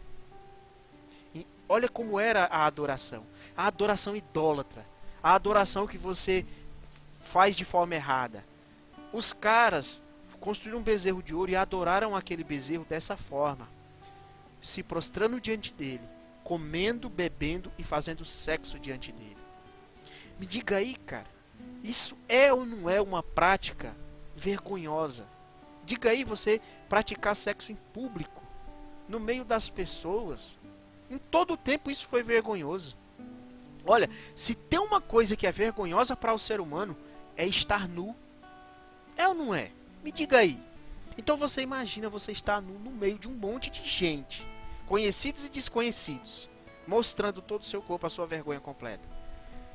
E olha como era a adoração. A adoração idólatra. A adoração que você faz de forma errada. Os caras construíram um bezerro de ouro e adoraram aquele bezerro dessa forma. Se prostrando diante dele. Comendo, bebendo e fazendo sexo diante dele. Me diga aí, cara. Isso é ou não é uma prática vergonhosa? Diga aí você praticar sexo em público, no meio das pessoas. Em todo o tempo isso foi vergonhoso. Olha, se tem uma coisa que é vergonhosa para o ser humano, é estar nu. É ou não é? Me diga aí. Então você imagina você estar nu no meio de um monte de gente, conhecidos e desconhecidos, mostrando todo o seu corpo, a sua vergonha completa.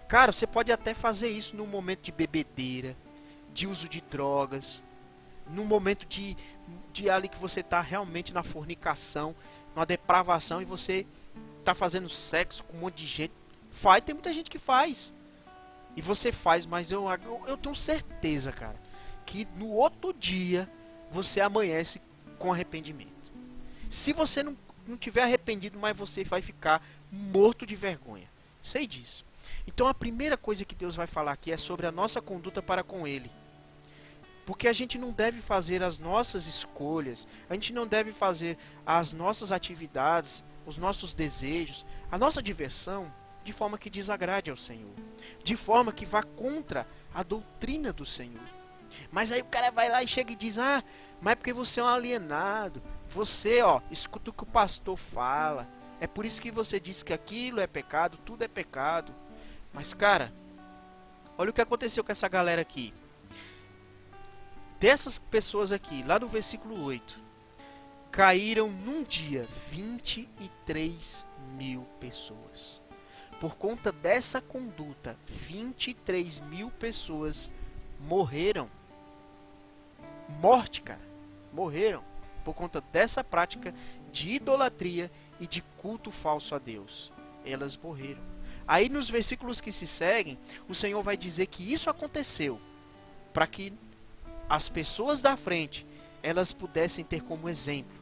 Cara, você pode até fazer isso num momento de bebedeira, de uso de drogas, num momento de ali que você está realmente na fornicação, numa depravação, e você está fazendo sexo com um monte de gente. Tem muita gente que faz. E você faz, mas eu tenho certeza, cara, que no outro dia você amanhece com arrependimento. Se você não tiver arrependido, mas você vai ficar morto de vergonha. Sei disso. Então a primeira coisa que Deus vai falar aqui é sobre a nossa conduta para com Ele. Porque a gente não deve fazer as nossas escolhas, a gente não deve fazer as nossas atividades, os nossos desejos, a nossa diversão, de forma que desagrade ao Senhor. De forma que vá contra a doutrina do Senhor. Mas aí o cara vai lá e chega e diz, mas é porque você é um alienado. Você, escuta o que o pastor fala. É por isso que você diz que aquilo é pecado, tudo é pecado. Mas, cara, olha o que aconteceu com essa galera aqui. Dessas pessoas aqui, lá no versículo 8, caíram num dia 23 mil pessoas. Por conta dessa conduta, 23 mil pessoas morreram. Morte, cara. Morreram por conta dessa prática de idolatria e de culto falso a Deus. Elas morreram. Aí nos versículos que se seguem, o Senhor vai dizer que isso aconteceu para que as pessoas da frente elas pudessem ter como exemplo.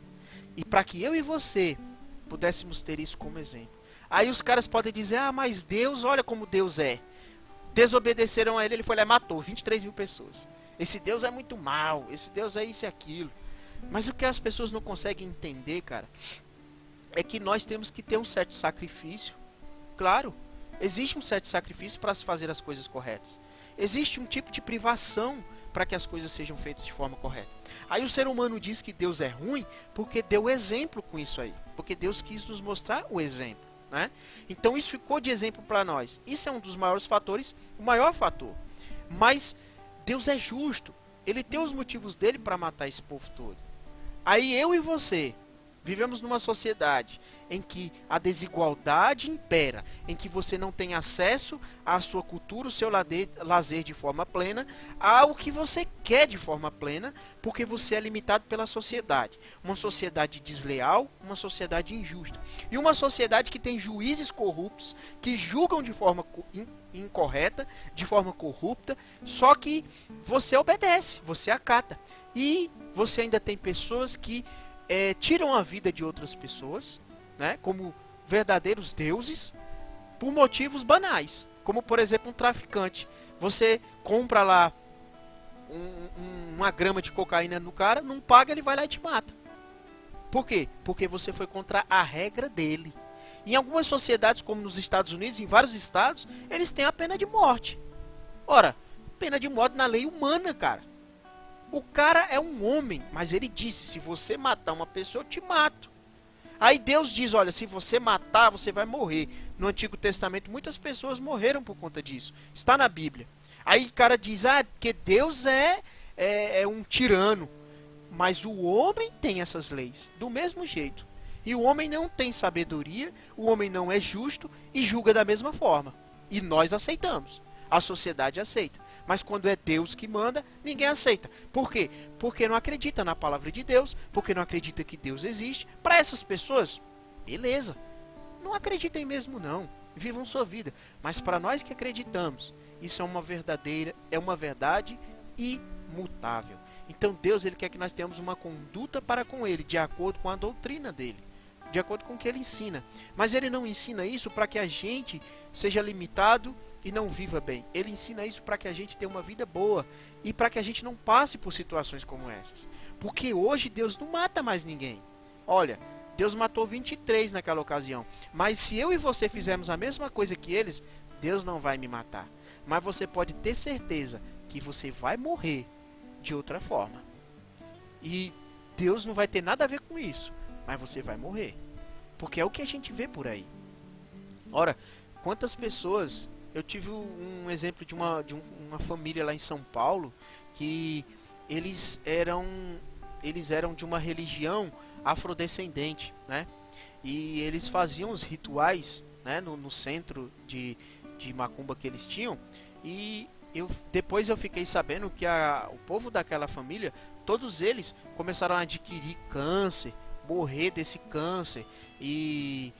E para que eu e você pudéssemos ter isso como exemplo. Aí os caras podem dizer, mas Deus, olha como Deus é. Desobedeceram a ele foi lá e matou 23 mil pessoas. Esse Deus é muito mau, esse Deus é isso e aquilo. Mas o que as pessoas não conseguem entender, cara, é que nós temos que ter um certo sacrifício. Claro, existe um certo sacrifício para se fazer as coisas corretas. Existe um tipo de privação para que as coisas sejam feitas de forma correta. Aí o ser humano diz que Deus é ruim porque deu exemplo com isso aí. Porque Deus quis nos mostrar o exemplo, né? Então isso ficou de exemplo para nós. Isso é um dos maiores fatores, o maior fator. Mas Deus é justo. Ele tem os motivos dele para matar esse povo todo. Aí eu e você Vivemos numa sociedade em que a desigualdade impera, em que você não tem acesso à sua cultura, o seu lazer de forma plena, ao que você quer de forma plena, porque você é limitado pela sociedade. Uma sociedade desleal, uma sociedade injusta. E uma sociedade que tem juízes corruptos, que julgam de forma incorreta, de forma corrupta, só que você obedece, você acata. E você ainda tem pessoas que tiram a vida de outras pessoas, né, como verdadeiros deuses, por motivos banais, como por exemplo um traficante. Você compra lá uma grama de cocaína no cara, não paga, ele vai lá e te mata. Por quê? Porque você foi contra a regra dele. Em algumas sociedades, como nos Estados Unidos, em vários estados, eles têm a pena de morte. Ora, pena de morte na lei humana, cara. O cara é um homem, mas ele disse, se você matar uma pessoa, eu te mato. Aí Deus diz, olha, se você matar, você vai morrer. No Antigo Testamento, muitas pessoas morreram por conta disso. Está na Bíblia. Aí o cara diz, que Deus é um tirano. Mas o homem tem essas leis, do mesmo jeito. E o homem não tem sabedoria, o homem não é justo e julga da mesma forma. E nós aceitamos. A sociedade aceita. Mas quando é Deus que manda, ninguém aceita. Por quê? Porque não acredita na palavra de Deus, porque não acredita que Deus existe. Para essas pessoas, beleza. Não acreditem mesmo não. Vivam sua vida. Mas para nós que acreditamos, isso é uma verdade imutável. Então Deus, ele quer que nós tenhamos uma conduta para com ele, de acordo com a doutrina dele, de acordo com o que ele ensina. Mas ele não ensina isso para que a gente seja limitado e não viva bem. Ele ensina isso para que a gente tenha uma vida boa e para que a gente não passe por situações como essas. Porque hoje Deus não mata mais ninguém. Olha, Deus matou 23 naquela ocasião. Mas se eu e você fizermos a mesma coisa que eles, Deus não vai me matar. Mas você pode ter certeza que você vai morrer de outra forma. E Deus não vai ter nada a ver com isso. Mas você vai morrer. Porque é o que a gente vê por aí. Ora, quantas pessoas... Eu tive um exemplo de uma família lá em São Paulo que eles eram de uma religião afrodescendente, né? E eles faziam os rituais, né, no centro de macumba que eles tinham. E depois eu fiquei sabendo que o povo daquela família, todos eles começaram a adquirir câncer, morrer desse câncer. E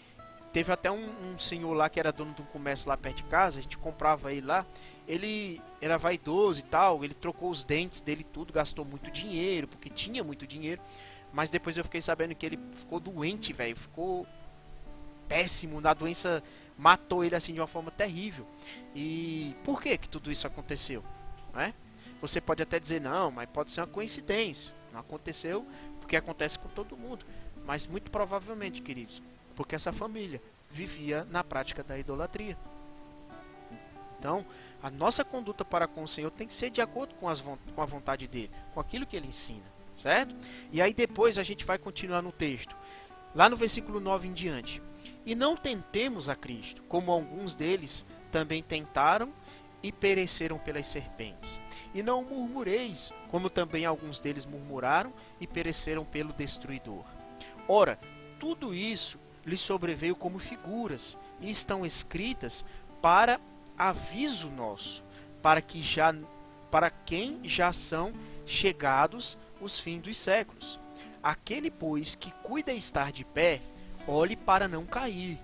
teve até um senhor lá que era dono de um comércio lá perto de casa, a gente comprava ele lá. Ele era vaidoso e tal, ele trocou os dentes dele tudo, gastou muito dinheiro, porque tinha muito dinheiro. Mas depois eu fiquei sabendo que ele ficou doente, velho, ficou péssimo, a doença matou ele assim de uma forma terrível. E por que tudo isso aconteceu? Né? Você pode até dizer, não, mas pode ser uma coincidência. Não aconteceu porque acontece com todo mundo. Mas muito provavelmente, queridos, porque essa família vivia na prática da idolatria. Então, a nossa conduta para com o Senhor tem que ser de acordo com a vontade dele, com aquilo que ele ensina, certo? E aí depois a gente vai continuar no texto, lá no versículo 9 em diante. E não tentemos a Cristo, como alguns deles também tentaram e pereceram pelas serpentes. E não murmureis, como também alguns deles murmuraram e pereceram pelo destruidor. Ora, tudo isso lhes sobreveio como figuras, e estão escritas para aviso nosso, para quem já são chegados os fins dos séculos. Aquele, pois, que cuida estar de pé, olhe para não cair.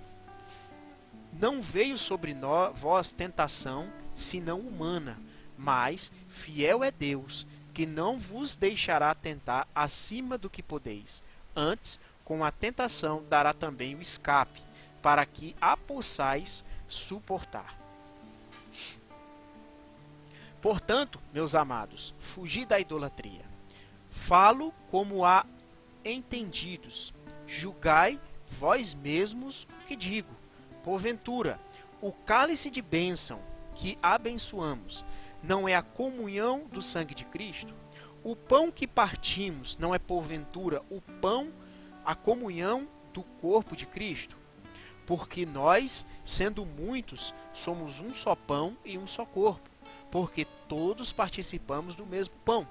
Não veio sobre vós tentação, senão humana, mas fiel é Deus, que não vos deixará tentar acima do que podeis. Antes, com a tentação dará também o escape, para que a possais suportar. Portanto, meus amados, fugi da idolatria. Falo como a entendidos. Julgai vós mesmos o que digo. Porventura, o cálice de bênção que abençoamos não é a comunhão do sangue de Cristo? O pão que partimos não é porventura a comunhão do corpo de Cristo? Porque nós, sendo muitos, somos um só pão e um só corpo, porque todos participamos do mesmo pão.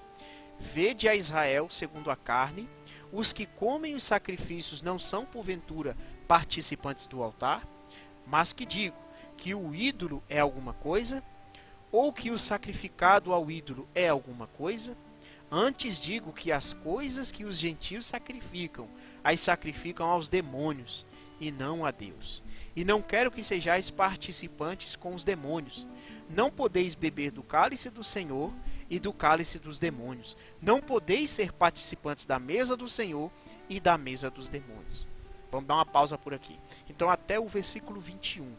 Vede a Israel segundo a carne, os que comem os sacrifícios não são porventura participantes do altar? Mas que digo, que o ídolo é alguma coisa? Ou que o sacrificado ao ídolo é alguma coisa? Antes digo que as coisas que os gentios sacrificam, as sacrificam aos demônios, e não a Deus. E não quero que sejais participantes com os demônios. Não podeis beber do cálice do Senhor e do cálice dos demônios. Não podeis ser participantes da mesa do Senhor e da mesa dos demônios. Vamos dar uma pausa por aqui. Então, até o versículo 21.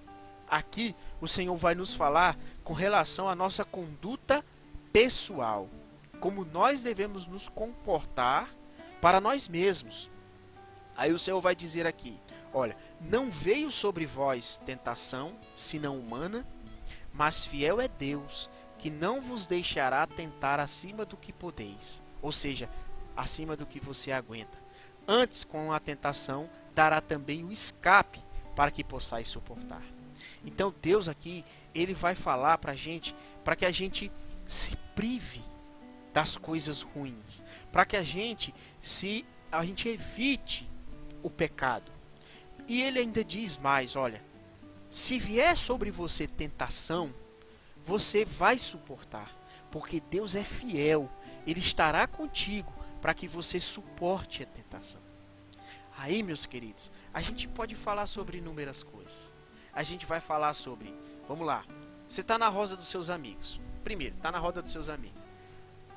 Aqui, o Senhor vai nos falar com relação à nossa conduta pessoal. Como nós devemos nos comportar para nós mesmos. Aí o Senhor vai dizer aqui, olha, não veio sobre vós tentação, senão humana, mas fiel é Deus, que não vos deixará tentar acima do que podeis, ou seja, acima do que você aguenta. Antes, com a tentação, dará também o escape para que possais suportar. Então Deus aqui, ele vai falar para que a gente se prive das coisas ruins, para que a gente evite o pecado. E ele ainda diz mais, olha, se vier sobre você tentação, você vai suportar, porque Deus é fiel, ele estará contigo para que você suporte a tentação. Aí, meus queridos, a gente pode falar sobre inúmeras coisas. A gente vai falar sobre, vamos lá, você está na roda dos seus amigos. Primeiro, está na roda dos seus amigos.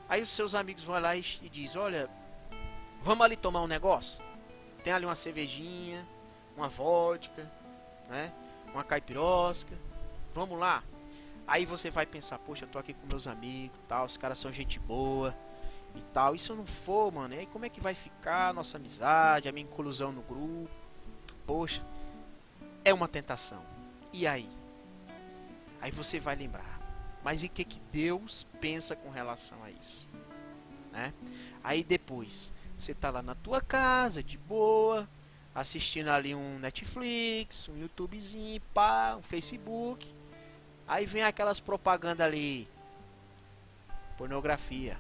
Aí os seus amigos vão lá e dizem, olha, vamos ali tomar um negócio? Tem ali uma cervejinha, uma vodka, né? Uma caipirosca, vamos lá. Aí você vai pensar, poxa, eu tô aqui com meus amigos, tal, os caras são gente boa e tal. E se eu não for, mano, aí como é que vai ficar a nossa amizade, a minha inclusão no grupo? Poxa, é uma tentação. E aí? Aí você vai lembrar, mas e que Deus pensa com relação a isso? Né? Aí depois, você tá lá na tua casa, de boa, assistindo ali um Netflix, um YouTubezinho, pá, um Facebook. Aí vem aquelas propagandas ali, pornografia.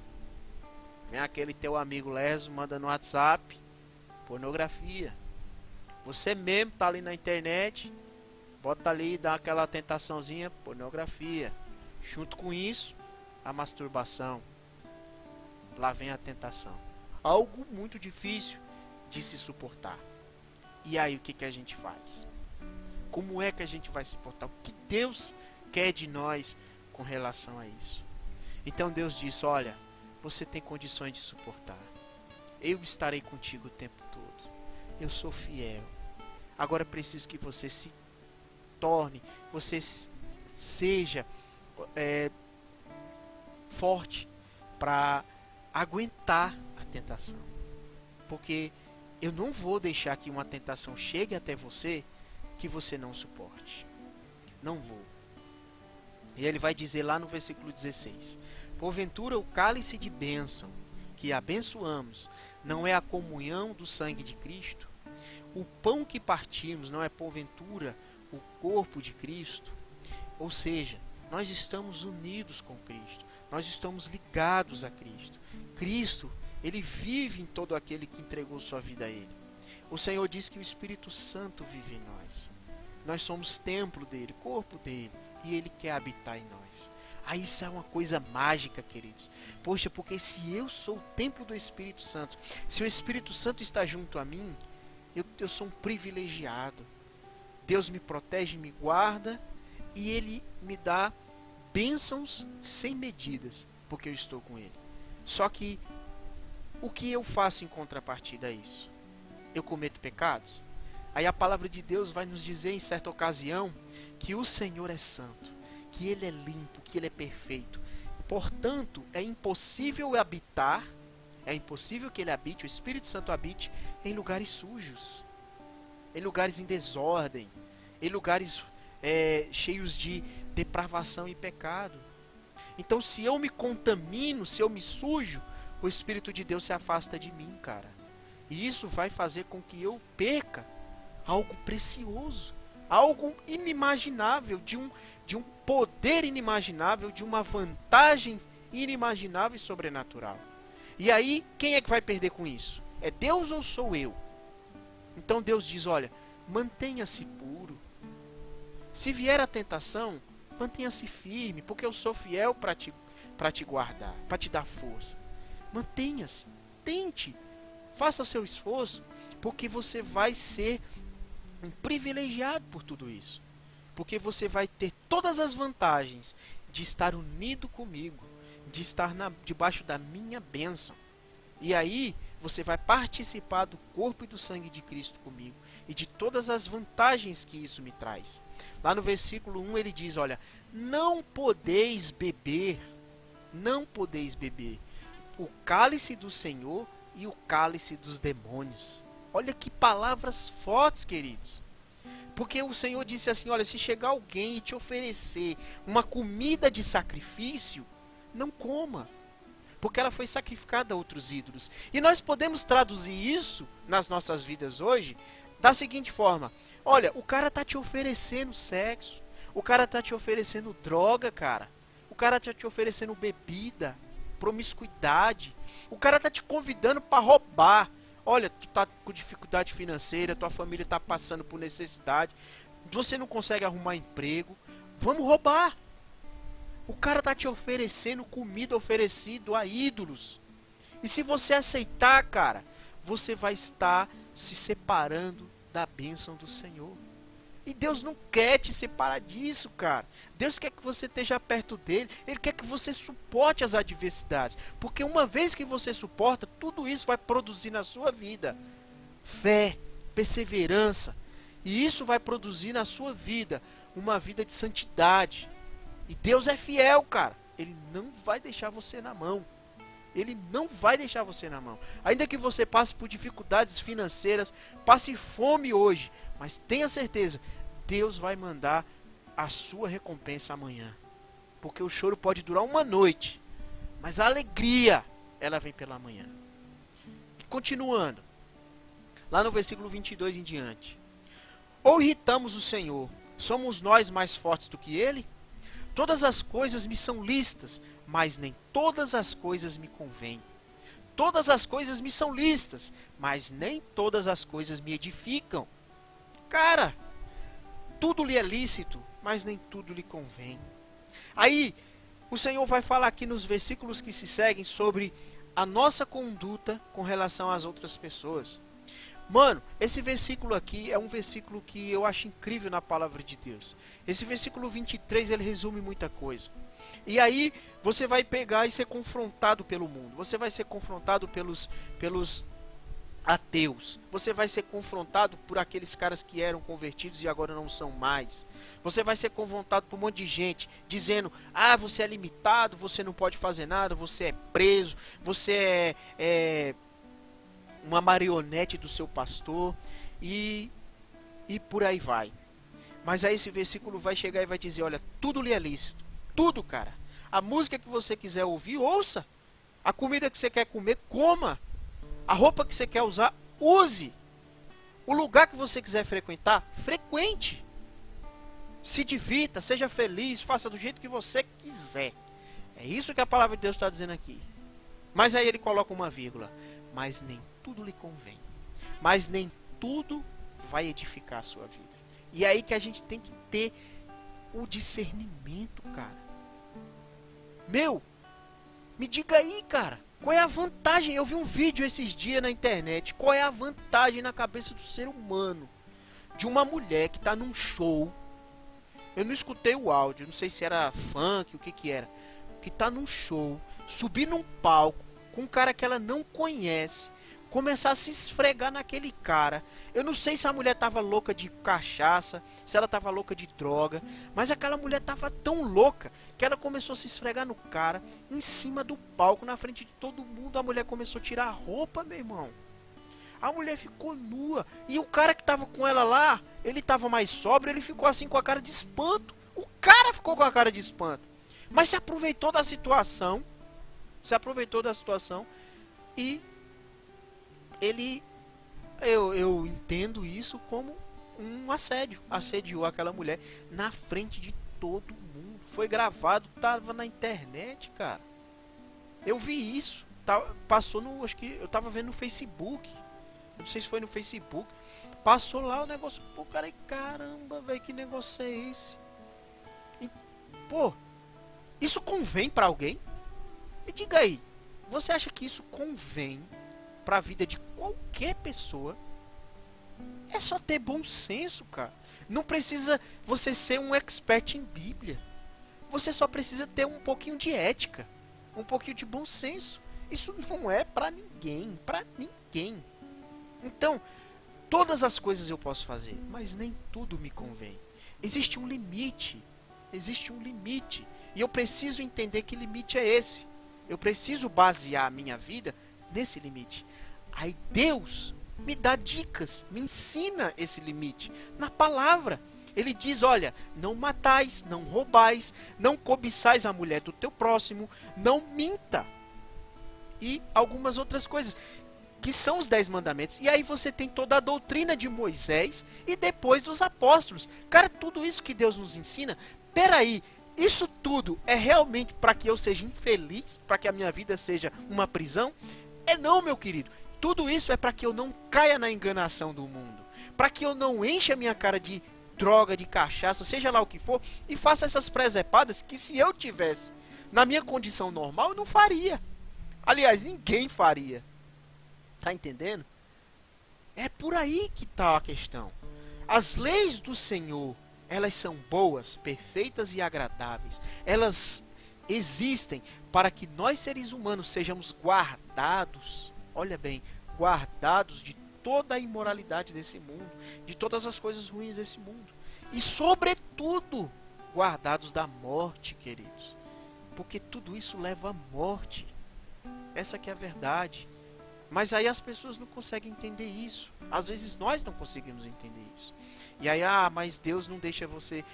Vem aquele teu amigo leso, manda no WhatsApp, pornografia. Você mesmo tá ali na internet, bota ali, dá aquela tentaçãozinha, pornografia. Junto com isso, a masturbação. Lá vem a tentação. Algo muito difícil de se suportar. E aí o que a gente faz? Como é que a gente vai se portar? O que Deus quer de nós com relação a isso? Então Deus diz, olha, você tem condições de suportar. Eu estarei contigo o tempo todo. Eu sou fiel. Agora preciso que você se torne, você seja forte para aguentar a tentação. Porque eu não vou deixar que uma tentação chegue até você que você não suporte. Não vou. E ele vai dizer lá no versículo 16: porventura o cálice de bênção que abençoamos não é a comunhão do sangue de Cristo? O pão que partimos não é porventura o corpo de Cristo? Ou seja, nós estamos unidos com Cristo. Nós estamos ligados a Cristo. Cristo, ele vive em todo aquele que entregou sua vida a ele. O Senhor diz que o Espírito Santo vive em nós. Nós somos templo dele, corpo dele, e ele quer habitar em nós. Aí isso é uma coisa mágica, queridos. Poxa, porque se eu sou o templo do Espírito Santo, se o Espírito Santo está junto a mim, eu sou um privilegiado. Deus me protege, me guarda, e ele me dá bênçãos sem medidas, porque eu estou com ele. Só que o que eu faço em contrapartida a isso? Eu cometo pecados? Aí a palavra de Deus vai nos dizer em certa ocasião que o Senhor é santo, que ele é limpo, que ele é perfeito. Portanto, é impossível que ele habite, o Espírito Santo habite em lugares sujos, em lugares em desordem, em lugares cheios de depravação e pecado. Então, se eu me contamino, se eu me sujo, o Espírito de Deus se afasta de mim, cara. E isso vai fazer com que eu perca algo precioso, algo inimaginável, de um poder inimaginável, de uma vantagem inimaginável e sobrenatural. E aí, quem é que vai perder com isso? É Deus ou sou eu? Então Deus diz, olha, mantenha-se puro. Se vier a tentação, mantenha-se firme, porque eu sou fiel para te guardar, para te dar força. Mantenha-se, tente, faça seu esforço, porque você vai ser um privilegiado por tudo isso. Porque você vai ter todas as vantagens de estar unido comigo, de estar debaixo da minha bênção. E aí você vai participar do corpo e do sangue de Cristo comigo e de todas as vantagens que isso me traz. Lá no versículo 1 ele diz, olha, não podeis beber o cálice do Senhor e o cálice dos demônios. Olha que palavras fortes, queridos. Porque o Senhor disse assim, olha, se chegar alguém e te oferecer uma comida de sacrifício, não coma, porque ela foi sacrificada a outros ídolos. E nós podemos traduzir isso nas nossas vidas hoje da seguinte forma: olha, o cara tá te oferecendo sexo, o cara tá te oferecendo droga, cara, o cara tá te oferecendo bebida, promiscuidade, o cara tá te convidando para roubar. Olha, tu tá com dificuldade financeira, tua família tá passando por necessidade, você não consegue arrumar emprego, vamos roubar. O cara tá te oferecendo comida oferecido a ídolos. E se você aceitar, cara, você vai estar se separando da bênção do Senhor. E Deus não quer te separar disso, cara. Deus quer que você esteja perto dele. Ele quer que você suporte as adversidades. Porque uma vez que você suporta, tudo isso vai produzir na sua vida fé, perseverança. E isso vai produzir na sua vida uma vida de santidade. E Deus é fiel, cara. Ele não vai deixar você na mão. Ele não vai deixar você na mão. Ainda que você passe por dificuldades financeiras, passe fome hoje, mas tenha certeza, Deus vai mandar a sua recompensa amanhã. Porque o choro pode durar uma noite, mas a alegria, ela vem pela manhã. Continuando, lá no versículo 22 em diante. Ou irritamos o Senhor, somos nós mais fortes do que Ele? Todas as coisas me são lícitas, mas nem todas as coisas me convêm. Todas as coisas me são lícitas, mas nem todas as coisas me edificam. Cara, tudo lhe é lícito, mas nem tudo lhe convém. Aí, o Senhor vai falar aqui nos versículos que se seguem sobre a nossa conduta com relação às outras pessoas. Mano, esse versículo aqui é um versículo que eu acho incrível na palavra de Deus. Esse versículo 23, ele resume muita coisa. E aí, você vai pegar e ser confrontado pelo mundo. Você vai ser confrontado pelos ateus. Você vai ser confrontado por aqueles caras que eram convertidos e agora não são mais. Você vai ser confrontado por um monte de gente dizendo: ah, você é limitado, você não pode fazer nada, você é preso, você é uma marionete do seu pastor e por aí vai. Mas aí esse versículo vai chegar e vai dizer: olha, tudo lhe é lícito, tudo, cara. A música que você quiser ouvir, ouça. A comida que você quer comer, coma. A roupa que você quer usar, use. O lugar que você quiser frequentar, frequente. Se divirta, seja feliz, faça do jeito que você quiser. É isso que a palavra de Deus está dizendo aqui. Mas aí ele coloca uma vírgula: mas nem tudo lhe convém, mas nem tudo vai edificar a sua vida. E é aí que a gente tem que ter o discernimento, cara. Meu, me diga aí, cara, qual é a vantagem? Eu vi um vídeo esses dias na internet. Qual é a vantagem na cabeça do ser humano de uma mulher que está num show? Eu não escutei o áudio, não sei se era funk, o que era. Que está num show, subir num palco com um cara que ela não conhece, começar a se esfregar naquele cara. Eu não sei se a mulher tava louca de cachaça, se ela tava louca de droga, mas aquela mulher tava tão louca que ela começou a se esfregar no cara, em cima do palco, na frente de todo mundo. A mulher começou a tirar a roupa, meu irmão. A mulher ficou nua. E o cara que tava com ela lá, ele tava mais sóbrio, ele ficou assim com a cara de espanto. O cara ficou com a cara de espanto. Mas se aproveitou da situação. E eu entendo isso como um assédio. Assediou aquela mulher na frente de todo mundo. Foi gravado, tava na internet, cara. Eu vi isso. passou no, acho que eu tava vendo no Facebook, não sei se foi no Facebook, passou lá o negócio, pô, cara, caramba, velho, que negócio é esse? E, pô, isso convém pra alguém? Me diga aí, você acha que isso convém pra vida de qualquer pessoa? É só ter bom senso, cara. Não precisa você ser um expert em Bíblia. Você só precisa ter um pouquinho de ética, um pouquinho de bom senso. Isso não é pra ninguém, pra ninguém. Então, todas as coisas eu posso fazer, mas nem tudo me convém. Existe um limite. Existe um limite. E eu preciso entender que limite é esse. Eu preciso basear a minha vida nesse limite. Aí Deus me dá dicas, me ensina esse limite na palavra. Ele diz, olha, não matais, não roubais, não cobiçais a mulher do teu próximo, não minta. E algumas outras coisas, que são os 10 mandamentos. E aí você tem toda a doutrina de Moisés e depois dos apóstolos. Cara, tudo isso que Deus nos ensina, peraí, isso tudo é realmente para que eu seja infeliz? Para que a minha vida seja uma prisão? É não, meu querido. Tudo isso é para que eu não caia na enganação do mundo. Para que eu não encha a minha cara de droga, de cachaça, seja lá o que for, e faça essas presepadas que se eu tivesse na minha condição normal, eu não faria. Aliás, ninguém faria. Tá entendendo? É por aí que tá a questão. As leis do Senhor, elas são boas, perfeitas e agradáveis. Elas existem para que nós seres humanos sejamos guardados, olha bem, guardados de toda a imoralidade desse mundo, de todas as coisas ruins desse mundo. E sobretudo, guardados da morte, queridos. Porque tudo isso leva à morte. Essa que é a verdade. Mas aí as pessoas não conseguem entender isso. Às vezes nós não conseguimos entender isso. E aí, mas Deus não deixa você...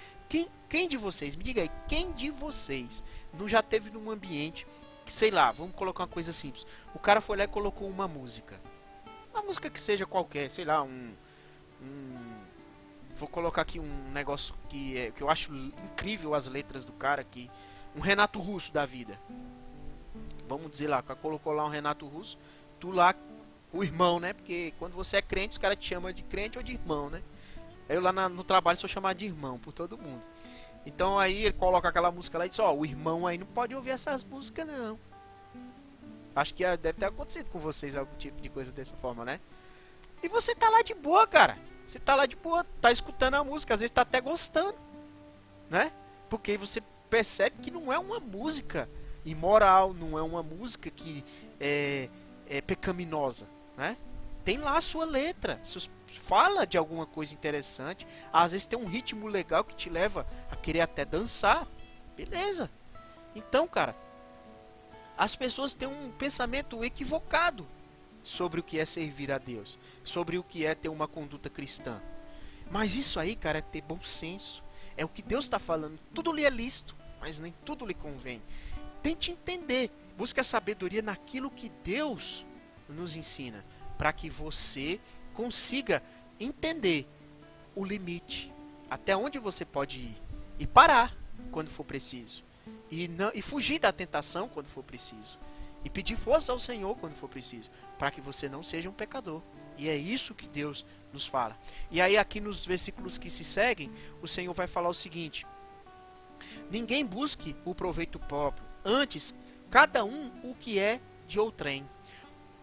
Quem de vocês, me diga aí, quem de vocês não já teve num ambiente, que, sei lá, vamos colocar uma coisa simples. O cara foi lá e colocou uma música. Uma música que seja qualquer, sei lá, vou colocar aqui um negócio que eu acho incrível as letras do cara aqui. Um Renato Russo da vida. Vamos dizer lá, o cara colocou lá um Renato Russo. Tu lá, o irmão, né? Porque quando você é crente, os caras te chamam de crente ou de irmão, né? Eu lá no trabalho sou chamado de irmão por todo mundo. Então aí ele coloca aquela música lá e diz, o irmão aí não pode ouvir essas músicas não. Acho que deve ter acontecido com vocês algum tipo de coisa dessa forma, né? E você tá lá de boa, cara. Você tá lá de boa, tá escutando a música, às vezes tá até gostando, né? Porque você percebe que não é uma música imoral, não é uma música que é pecaminosa, né? Tem lá a sua letra, fala de alguma coisa interessante, às vezes tem um ritmo legal que te leva a querer até dançar, beleza? Então, cara, as pessoas têm um pensamento equivocado sobre o que é servir a Deus, sobre o que é ter uma conduta cristã. Mas isso aí, cara, é ter bom senso. É o que Deus está falando. Tudo lhe é lícito, mas nem tudo lhe convém. Tente entender. Busque a sabedoria naquilo que Deus nos ensina, para que você consiga entender o limite, até onde você pode ir e parar quando for preciso, e fugir da tentação quando for preciso, e pedir força ao Senhor quando for preciso, para que você não seja um pecador. E é isso que Deus nos fala. E aí aqui nos versículos que se seguem, o Senhor vai falar o seguinte: ninguém busque o proveito próprio, antes cada um o que é de outrem.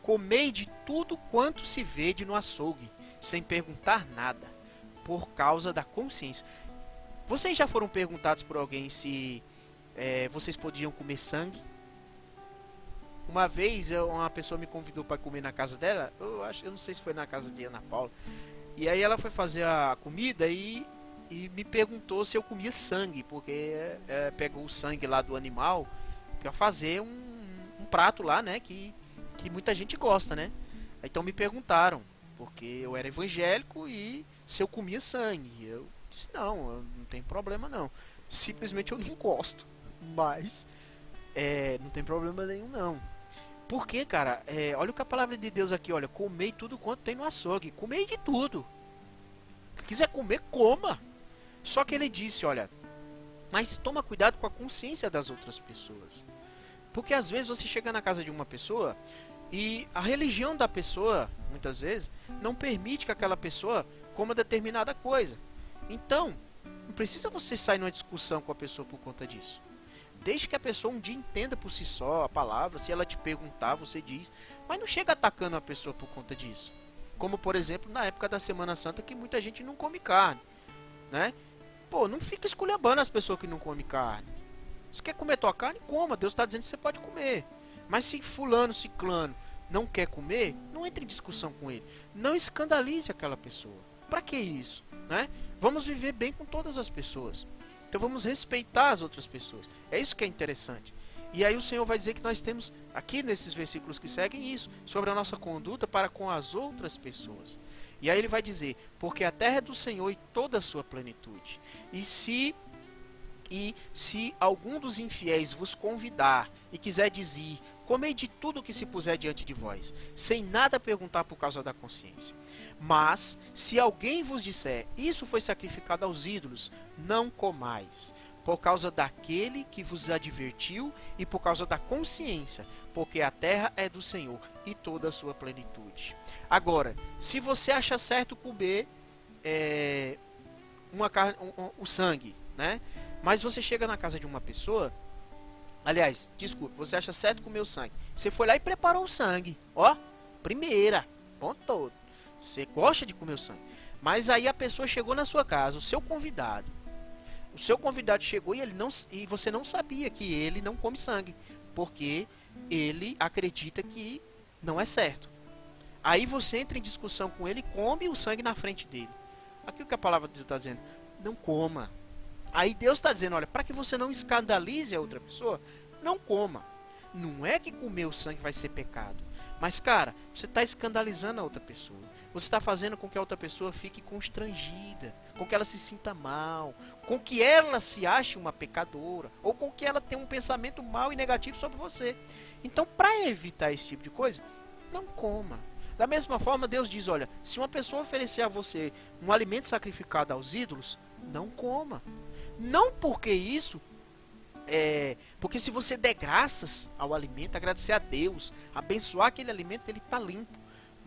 Comei de tudo quanto se vede no açougue, sem perguntar nada, por causa da consciência. Vocês já foram perguntados por alguém se vocês podiam comer sangue? Uma vez uma pessoa me convidou para comer na casa dela. Eu não sei se foi na casa de Ana Paula. E aí ela foi fazer a comida e me perguntou se eu comia sangue, porque pegou o sangue lá do animal para fazer um prato lá, né, que muita gente gosta, né? Então me perguntaram, porque eu era evangélico, e se eu comia sangue. Eu disse, não tem problema não. Simplesmente eu não gosto. Mas não tem problema nenhum não. Porque, cara, olha o que a palavra de Deus aqui, olha, comei tudo quanto tem no açougue. Comei de tudo. Se quiser comer, coma. Só que ele disse, olha, mas toma cuidado com a consciência das outras pessoas. Porque às vezes você chega na casa de uma pessoa e a religião da pessoa, muitas vezes, não permite que aquela pessoa coma determinada coisa. Então, não precisa você sair numa discussão com a pessoa por conta disso. Desde que a pessoa um dia entenda por si só a palavra, se ela te perguntar, você diz. Mas não chega atacando a pessoa por conta disso. Como, por exemplo, na época da Semana Santa, que muita gente não come carne, né? Pô, não fica esculhambando as pessoas que não comem carne. Se quer comer tua carne, coma. Deus está dizendo que você pode comer. Mas se fulano, ciclano não quer comer, não entre em discussão com ele. Não escandalize aquela pessoa. Para que isso, né? Vamos viver bem com todas as pessoas. Então vamos respeitar as outras pessoas. É isso que é interessante. E aí o Senhor vai dizer que nós temos, aqui nesses versículos que seguem isso, sobre a nossa conduta para com as outras pessoas. E aí ele vai dizer, porque a terra é do Senhor e toda a sua plenitude. E se algum dos infiéis vos convidar e quiser dizer, comei de tudo que se puser diante de vós, sem nada perguntar por causa da consciência. Mas, se alguém vos disser, isso foi sacrificado aos ídolos, não comais, por causa daquele que vos advertiu e por causa da consciência, porque a terra é do Senhor e toda a sua plenitude. Agora, se você acha certo comer o sangue, né? Mas você chega na casa de uma pessoa, aliás, desculpa, você acha certo comer o sangue. Você foi lá e preparou o sangue, ó, primeira, ponto todo. Você gosta de comer o sangue. Mas aí a pessoa chegou na sua casa, o seu convidado chegou e você não sabia que ele não come sangue, porque ele acredita que não é certo. Aí você entra em discussão com ele e come o sangue na frente dele. Aqui o que a palavra de Deus está dizendo, não coma. Aí Deus está dizendo, olha, para que você não escandalize a outra pessoa, não coma. Não é que comer o sangue vai ser pecado. Mas, cara, você está escandalizando a outra pessoa. Você está fazendo com que a outra pessoa fique constrangida, com que ela se sinta mal, com que ela se ache uma pecadora, ou com que ela tenha um pensamento mau e negativo sobre você. Então, para evitar esse tipo de coisa, não coma. Da mesma forma, Deus diz, olha, se uma pessoa oferecer a você um alimento sacrificado aos ídolos, não coma. Não porque isso, porque se você der graças ao alimento, agradecer a Deus, abençoar aquele alimento, ele está limpo.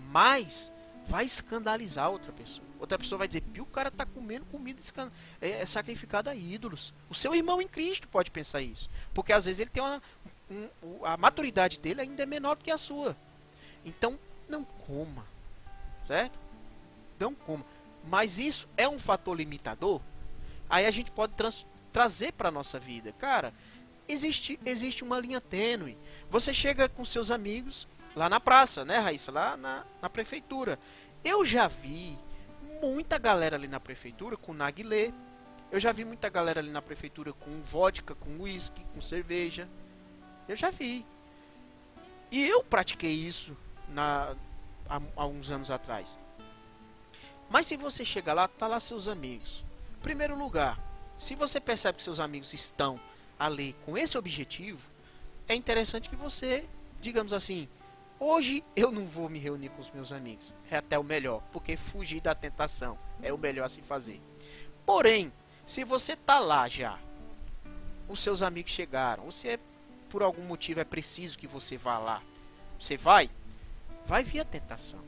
Mas vai escandalizar outra pessoa. Outra pessoa vai dizer, o cara está comendo comida sacrificada a ídolos. O seu irmão em Cristo pode pensar isso. Porque às vezes ele tem a maturidade dele ainda é menor do que a sua. Então, não coma. Certo? Não coma. Mas isso é um fator limitador? Aí a gente pode trazer para a nossa vida. Cara, existe uma linha tênue. Você chega com seus amigos lá na praça, né, Raíssa? Lá na prefeitura. Eu já vi muita galera ali na prefeitura com narguilé. Eu já vi muita galera ali na prefeitura com vodka, com uísque, com cerveja. Eu já vi. E eu pratiquei isso há uns anos atrás. Mas se você chega lá, tá lá seus amigos. Primeiro lugar, se você percebe que seus amigos estão ali com esse objetivo, é interessante que você, digamos assim, hoje eu não vou me reunir com os meus amigos. É até o melhor, porque fugir da tentação é o melhor a se fazer. Porém, se você tá lá já, os seus amigos chegaram, ou se por algum motivo é preciso que você vá lá, você vai vir a tentação.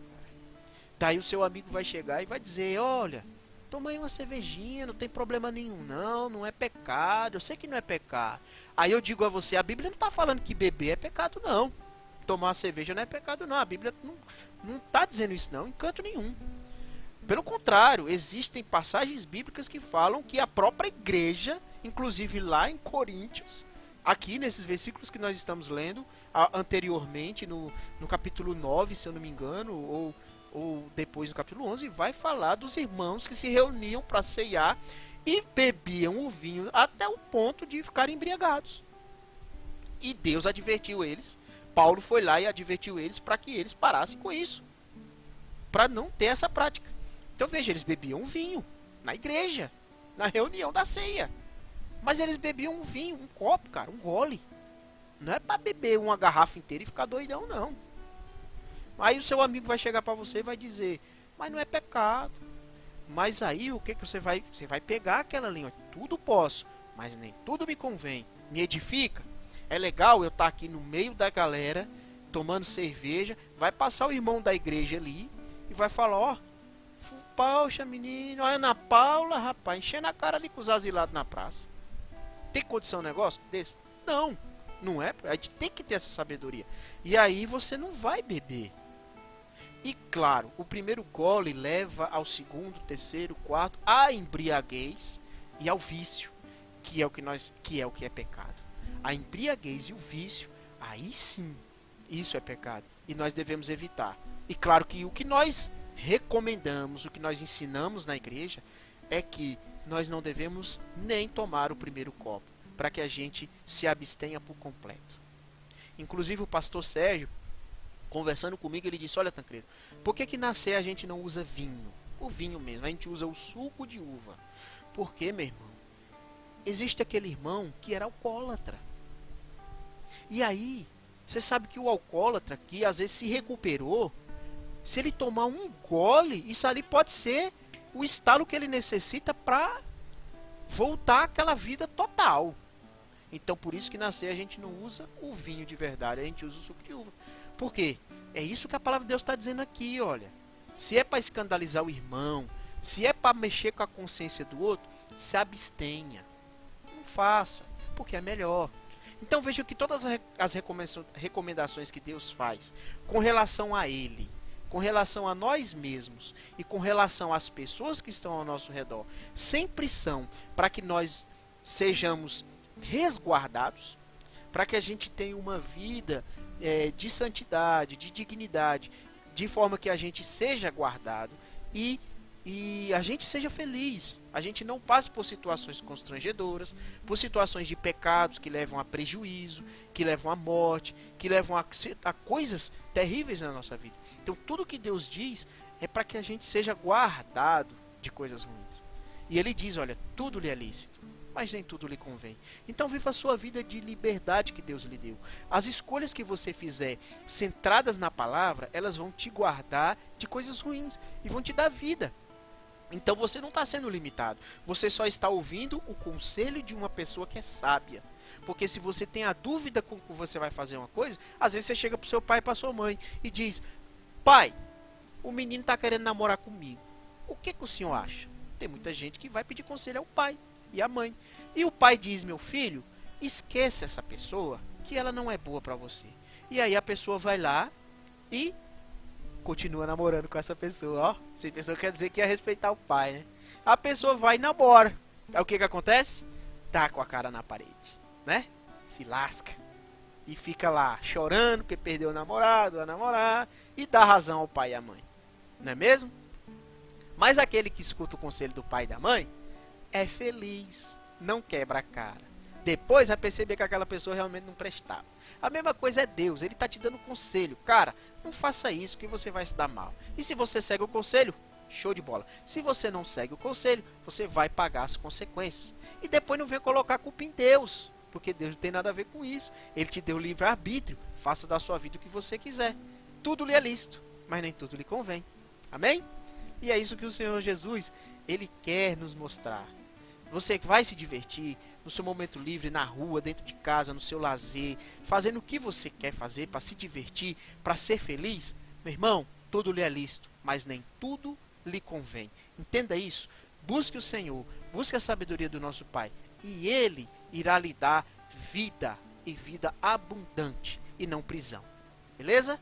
Daí o seu amigo vai chegar e vai dizer, olha, toma aí uma cervejinha, não tem problema nenhum não é pecado, eu sei que não é pecado. Aí eu digo a você, a Bíblia não está falando que beber é pecado não. Tomar uma cerveja não é pecado não, a Bíblia não está dizendo isso não, em canto nenhum. Pelo contrário, existem passagens bíblicas que falam que a própria igreja, inclusive lá em Coríntios, aqui nesses versículos que nós estamos lendo, anteriormente no capítulo 9, se eu não me engano, ou depois do capítulo 11, vai falar dos irmãos que se reuniam para ceiar e bebiam o vinho até o ponto de ficarem embriagados. E Deus advertiu eles, Paulo foi lá e advertiu eles para que eles parassem com isso, para não ter essa prática. Então veja, eles bebiam vinho na igreja, na reunião da ceia, mas eles bebiam um vinho, um copo, cara, um gole. Não é para beber uma garrafa inteira e ficar doidão, não. Aí o seu amigo vai chegar para você e vai dizer, mas não é pecado. Mas aí o que você vai? Você vai pegar aquela linha, tudo posso, mas nem tudo me convém. Me edifica? É legal eu estar aqui no meio da galera, tomando cerveja, vai passar o irmão da igreja ali e vai falar, ó, poxa menino, a Ana Paula, rapaz, enchendo a cara ali com os asilados na praça. Tem condição um negócio desse? Não, não é, a gente tem que ter essa sabedoria. E aí você não vai beber. E claro, o primeiro gole leva ao segundo, terceiro, quarto, à embriaguez e ao vício, que é o que é pecado. A embriaguez e o vício, aí sim, isso é pecado e nós devemos evitar. E claro que o que nós recomendamos, o que nós ensinamos na igreja é que nós não devemos nem tomar o primeiro copo, para que a gente se abstenha por completo. Inclusive o pastor Sérgio, conversando comigo, ele disse, olha Tancredo, por que na ceia a gente não usa vinho? O vinho mesmo, a gente usa o suco de uva. Porque, meu irmão, existe aquele irmão que era alcoólatra. E aí, você sabe que o alcoólatra, que às vezes se recuperou, se ele tomar um gole, isso ali pode ser o estalo que ele necessita para voltar àquela vida total. Então, por isso que na ceia a gente não usa o vinho de verdade, a gente usa o suco de uva. Por quê? É isso que a palavra de Deus está dizendo aqui, olha. Se é para escandalizar o irmão, se é para mexer com a consciência do outro, se abstenha. Não faça, porque é melhor. Então veja que todas as recomendações que Deus faz com relação a Ele, com relação a nós mesmos e com relação às pessoas que estão ao nosso redor, sempre são para que nós sejamos resguardados, para que a gente tenha uma vida de santidade, de dignidade, de forma que a gente seja guardado e a gente seja feliz. A gente não passe por situações constrangedoras, por situações de pecados que levam a prejuízo, que levam à morte, que levam a coisas terríveis na nossa vida. Então tudo que Deus diz é para que a gente seja guardado de coisas ruins. E Ele diz, olha, tudo lhe é lícito, mas nem tudo lhe convém. Então viva a sua vida de liberdade que Deus lhe deu. As escolhas que você fizer centradas na palavra, elas vão te guardar de coisas ruins e vão te dar vida. Então você não está sendo limitado. Você só está ouvindo o conselho de uma pessoa que é sábia. Porque se você tem a dúvida com que você vai fazer uma coisa, às vezes você chega para o seu pai e para sua mãe e diz, pai, o menino está querendo namorar comigo. O que o senhor acha? Tem muita gente que vai pedir conselho ao pai e à mãe. E o pai diz, meu filho, esqueça essa pessoa, que ela não é boa para você. E aí a pessoa vai lá e continua namorando com essa pessoa, ó. Essa pessoa quer dizer que ia respeitar o pai, né? A pessoa vai e namora. Aí o que acontece? Tá com a cara na parede, né? Se lasca. E fica lá chorando porque perdeu o namorado, a namorada, e dá razão ao pai e à mãe. Não é mesmo? Mas aquele que escuta o conselho do pai e da mãe é feliz, não quebra a cara. Depois vai perceber que aquela pessoa realmente não prestava. A mesma coisa é Deus, Ele está te dando conselho. Cara, não faça isso que você vai se dar mal. E se você segue o conselho, show de bola. Se você não segue o conselho, você vai pagar as consequências. E depois não vem colocar a culpa em Deus, porque Deus não tem nada a ver com isso. Ele te deu livre-arbítrio, faça da sua vida o que você quiser. Tudo lhe é lícito, mas nem tudo lhe convém. Amém? E é isso que o Senhor Jesus, Ele quer nos mostrar. Você vai se divertir no seu momento livre, na rua, dentro de casa, no seu lazer, fazendo o que você quer fazer para se divertir, para ser feliz. Meu irmão, tudo lhe é lícito, mas nem tudo lhe convém. Entenda isso. Busque o Senhor, busque a sabedoria do nosso Pai, e Ele irá lhe dar vida, e vida abundante, e não prisão. Beleza?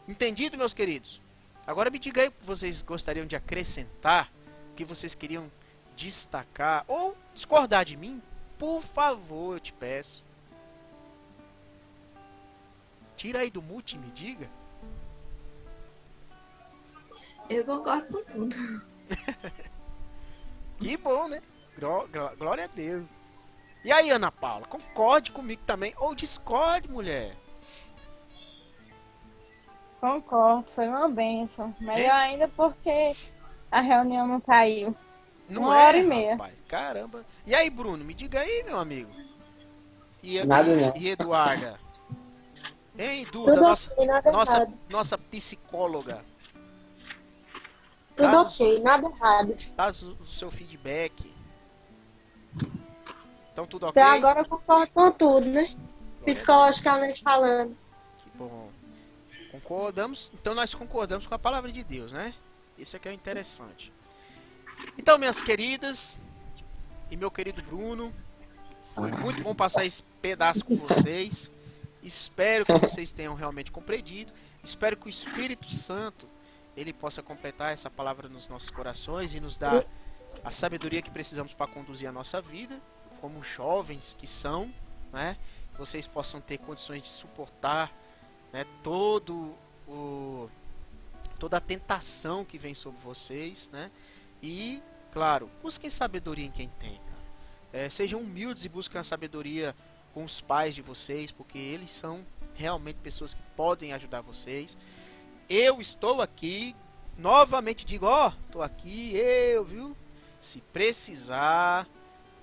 Entendido, meus queridos? Agora me diga aí o que vocês gostariam de acrescentar, o que vocês queriam destacar ou discordar de mim, por favor, eu te peço. Tira aí do mute e me diga. Eu concordo com tudo. Que bom, né? Glória a Deus. E aí, Ana Paula, concorde comigo também ou discorde, mulher? Concordo, foi uma bênção. Melhor ainda porque a reunião não caiu. Não Uma é, hora e meia. rapaz, caramba. E aí, Bruno, me diga aí, meu amigo. Nada não. E Eduarda? Hein, Duda, Tudo ok, nada errado. nossa psicóloga. Tudo Tá ok, nada errado. Dá o seu feedback. Então tudo ok? Até agora eu concordo com tudo, né? psicologicamente falando. Que bom. Concordamos? Então nós concordamos com a palavra de Deus, né? Isso aqui é o interessante. Então, minhas queridas e meu querido Bruno, foi muito bom passar esse pedaço com vocês. Espero que vocês tenham realmente compreendido. Espero que o Espírito Santo ele possa completar essa palavra nos nossos corações e nos dar a sabedoria que precisamos para conduzir a nossa vida, como jovens que são, né? Vocês possam ter condições de suportar, né, toda a tentação que vem sobre vocês, né? E, claro, busquem sabedoria em quem tem, cara. Sejam humildes e busquem a sabedoria com os pais de vocês, porque eles são realmente pessoas que podem ajudar vocês. Eu estou aqui, novamente digo, estou aqui, viu? Se precisar,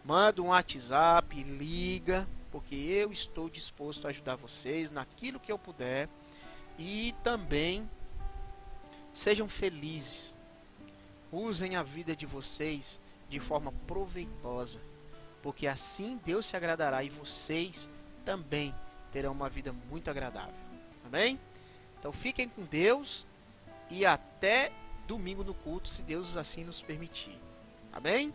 manda um WhatsApp, liga, porque eu estou disposto a ajudar vocês naquilo que eu puder. E também sejam felizes. Usem a vida de vocês de forma proveitosa, porque assim Deus se agradará e vocês também terão uma vida muito agradável. Amém? Então fiquem com Deus e até domingo no culto, se Deus assim nos permitir. Amém?